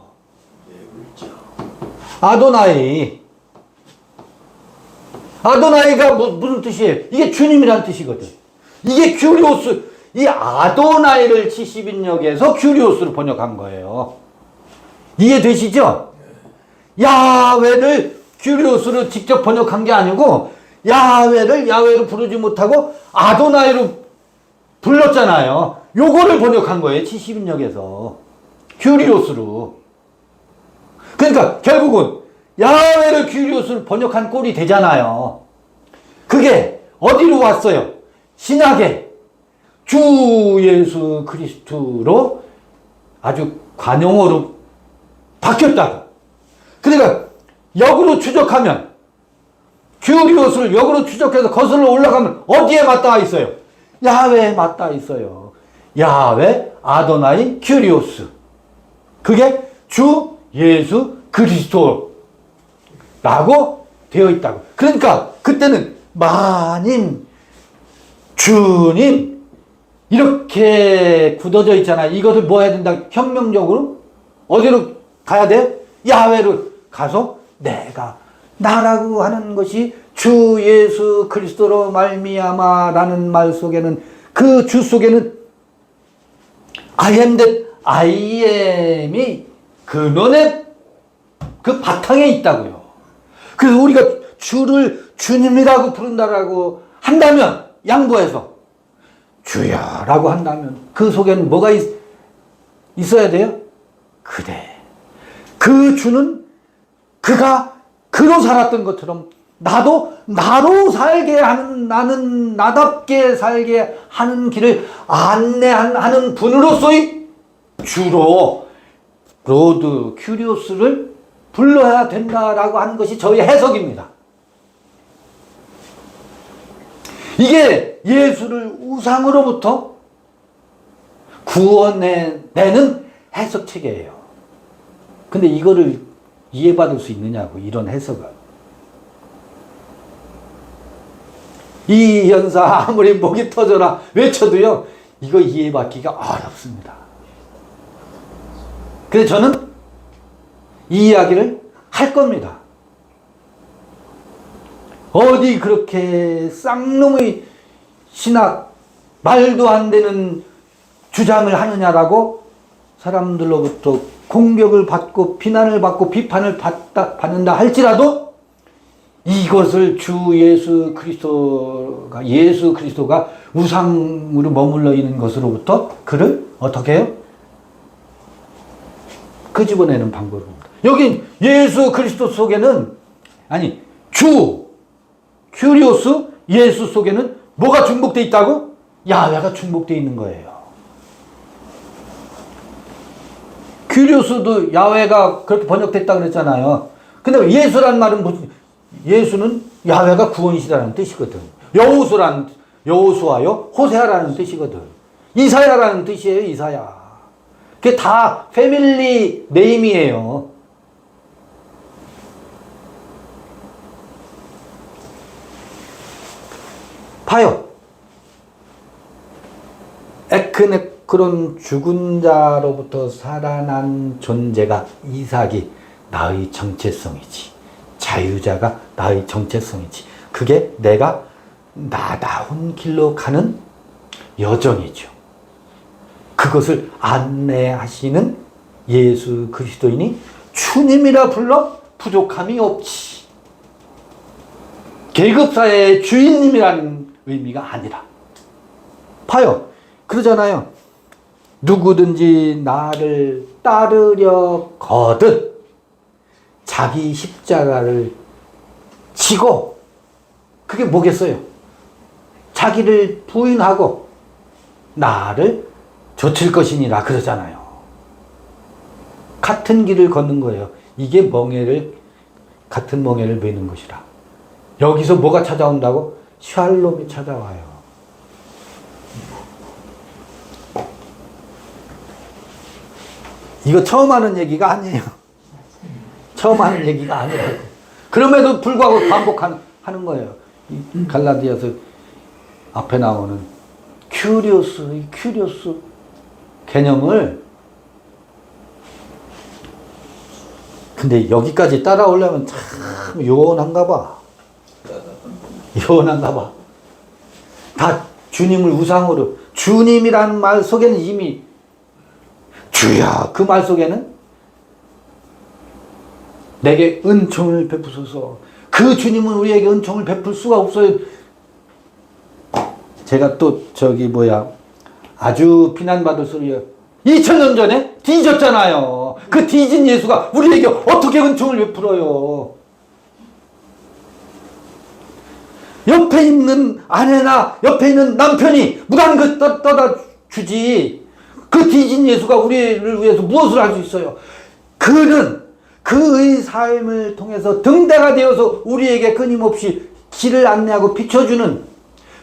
Speaker 1: 아도나이가 무슨 뜻이에요? 이게 주님이라는 뜻이거든. 이게 큐리오스, 이 아도나이를 70인역에서 큐리오스로 번역한 거예요. 이해되시죠? 야훼를 큐리오스로 직접 번역한 게 아니고 야훼를 야훼로 부르지 못하고 아도나이로 불렀잖아요. 요거를 번역한 거예요. 70인역에서 큐리오스로. 그러니까 결국은 야훼를 큐리오스로 번역한 꼴이 되잖아요. 그게 어디로 왔어요? 신약에 주 예수 그리스도로 아주 관용어로 바뀌었다고. 그러니까 역으로 추적하면 큐리오스를 역으로 추적해서 거슬러 올라가면 어디에 맞닿아 있어요? 야훼에 맞닿아 있어요. 야훼 아도나이 큐리오스. 그게 주 예수 그리스도라고 되어 있다고. 그러니까 그때는 마님, 주님 이렇게 굳어져 있잖아요. 이것을 뭐 해야 된다? 혁명적으로 어디로 가야 돼? 야훼로 가서 내가 나라고 하는 것이 주 예수 그리스도로 말미암아라는 말 속에는, 그 주 속에는 I am that I am이 근원의 그 바탕에 있다고요. 그래서 우리가 주를 주님이라고 부른다라고 한다면, 양보해서 주여라고 한다면 그 속에는 뭐가 있어야 돼요? 그대. 그 주는 그가 그로 살았던 것처럼 나도 나로 살게 하는, 나는 나답게 살게 하는 길을 안내하는 분으로서의 주로 로드 큐리오스를 불러야 된다라고 하는 것이 저희 해석입니다. 이게 예수를 우상으로부터 구원해내는 해석체계예요. 근데 이거를 이해받을 수 있느냐고, 이런 해석을. 이 현사 아무리 목이 터져라 외쳐도요, 이거 이해받기가 어렵습니다. 그래서 저는 이 이야기를 할 겁니다. 어디 그렇게 쌍놈의 신학, 말도 안 되는 주장을 하느냐라고 사람들로부터 공격을 받고 비난을 받고 비판을 받는다 할지라도, 이것을 주 예수 그리스도가 우상으로 머물러 있는 것으로부터 그를 어떻게 해요? 끄집어내는 방법입니다. 여기 예수 그리스도 속에는, 아니 주 큐리오스 예수 속에는 뭐가 중복되어 있다고? 야훼가 중복되어 있는 거예요. 큐리오스도 야훼가 그렇게 번역됐다 그랬잖아요. 근데 예수란 말은 무슨, 예수는 야훼가 구원이시라는 뜻이거든. 여호수아요 호세아라는 뜻이거든. 이사야라는 뜻이에요. 이사야. 그게 다 패밀리 네임이에요. 봐요. 에크네크론, 죽은 자로부터 살아난 존재가 이삭이 나의 정체성이지. 자유자가 나의 정체성이지. 그게 내가 나다운 길로 가는 여정이죠. 그것을 안내하시는 예수 그리스도인이 주님이라 불러 부족함이 없지. 계급사의 주인님이라는 의미가 아니라. 봐요. 그러잖아요. 누구든지 나를 따르려거든 자기 십자가를 지고, 그게 뭐겠어요? 자기를 부인하고 나를 좇을 것이니라 그러잖아요. 같은 길을 걷는 거예요. 이게 같은 멍에를 메는 것이라. 여기서 뭐가 찾아온다고? 샬롬이 찾아와요. 이거 처음 하는 얘기가 아니에요. 처음 하는 얘기가 아니에요. 그럼에도 불구하고 반복하는 거예요. 갈라디아서 앞에 나오는 큐리오스 개념을. 근데 여기까지 따라오려면 참 요원한가 봐. 요원한가 봐. 다 주님을 우상으로, 주님이라는 말 속에는 이미 주야, 그 말 속에는 내게 은총을 베푸소서. 그 주님은 우리에게 은총을 베풀 수가 없어요. 제가 또 아주 비난받을 소리예요. 2000년 전에 뒤졌잖아요. 그 뒤진 예수가 우리에게 어떻게 은총을 베풀어요? 옆에 있는 아내나 옆에 있는 남편이 무단 떠다 주지. 그 뒤진 예수가 우리를 위해서 무엇을 할 수 있어요? 그는 그의 삶을 통해서 등대가 되어서 우리에게 끊임없이 길을 안내하고 비춰주는,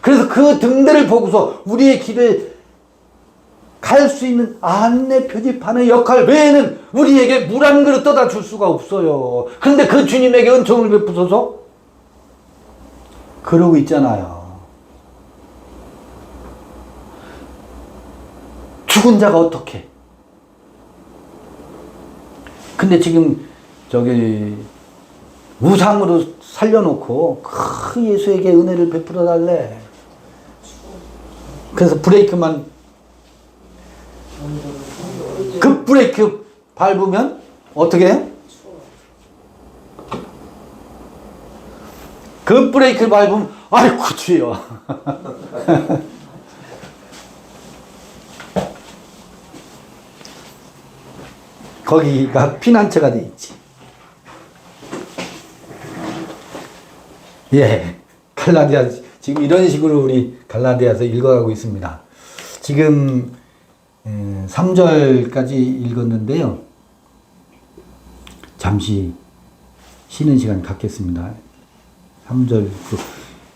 Speaker 1: 그래서 그 등대를 보고서 우리의 길을 갈 수 있는 안내 표지판의 역할 외에는 우리에게 물 한 그릇 떠다 줄 수가 없어요. 그런데 그 주님에게 은총을 베푸소서 그러고 있잖아요. 죽은 자가 어떻게? 근데 지금 저기 우상으로 살려놓고 그 예수에게 은혜를 베풀어 달래. 그래서 브레이크만 급 브레이크 밟으면 어떻게 해요? 급 브레이크 밟으면 아이고 주여. 거기가 피난처가 돼 있지. 예, 갈라디아 지금 이런 식으로 우리 갈라디아서 읽어가고 있습니다. 지금 3절까지 읽었는데요. 잠시 쉬는 시간 갖겠습니다. 3절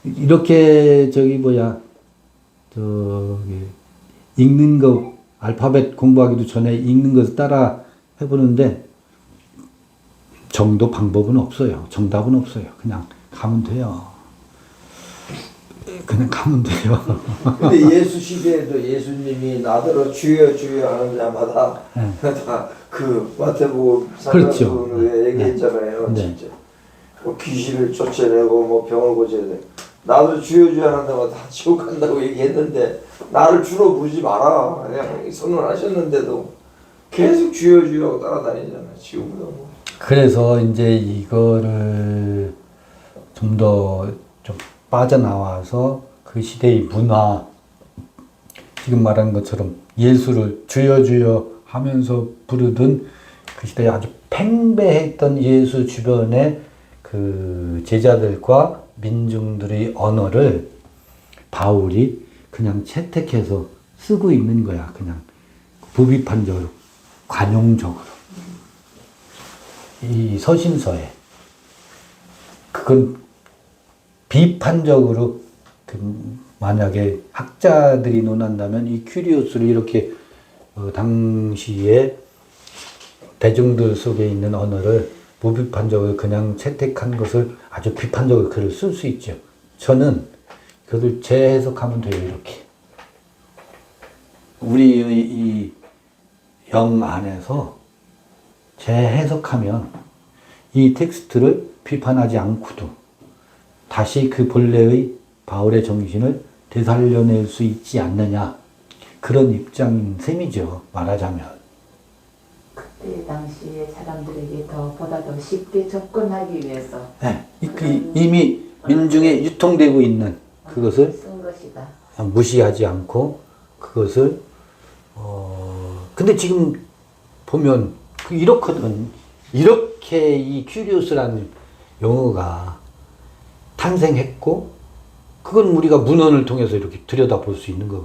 Speaker 1: 이렇게 읽는 거 알파벳 공부하기도 전에 읽는 것을 따라 해보는데 방법은 없어요. 정답은 없어요. 그냥 가면 돼요. 그냥 가면 돼요.
Speaker 2: 근데 예수 시대에도 예수님이 나더러 주여 주여 하는 자마다
Speaker 1: 네.
Speaker 2: 다 그 마태복음
Speaker 1: 그렇죠.
Speaker 2: 3장에 얘기했잖아요.
Speaker 1: 네.
Speaker 2: 진짜 뭐 귀신을 쫓아내고 뭐 병을 고쳐야 돼. 나도 주여 주여 하는 자마다 다 지옥 간다고 얘기했는데 나를 주로 부르지 마라 그냥 선언하셨는데도 계속 주여 주여 하고 따라다니잖아요. 지옥으로.
Speaker 1: 그래서 이제 이거를 좀 더 좀 빠져나와서 그 시대의 문화, 지금 말한 것처럼 예수를 주여 주여 하면서 부르던 그 시대에 아주 팽배했던 예수 주변의 그 제자들과 민중들의 언어를 바울이 그냥 채택해서 쓰고 있는 거야. 그냥 부비판적으로, 관용적으로. 이 서신서에. 그건 비판적으로 만약에 학자들이 논한다면 이 큐리오스를 이렇게 당시에 대중들 속에 있는 언어를 무비판적으로 그냥 채택한 것을 아주 비판적으로 글을 쓸 수 있죠. 저는 그것을 재해석하면 돼요. 이렇게 우리의 이 영 안에서 재해석하면 이 텍스트를 비판하지 않고도 다시 그 본래의 바울의 정신을 되살려낼 수 있지 않느냐, 그런 입장인 셈이죠. 말하자면.
Speaker 3: 그때 당시에 사람들에게 보다 더 쉽게 접근하기 위해서
Speaker 1: 네, 이미 민중에 유통되고 있는 그것을
Speaker 3: 쓴 것이다.
Speaker 1: 무시하지 않고 그것을 근데 지금 보면 이렇거든. 이렇게 이 큐리오스라는 용어가 탄생했고 그건 우리가 문헌을 통해서 이렇게 들여다볼 수 있는 거거든.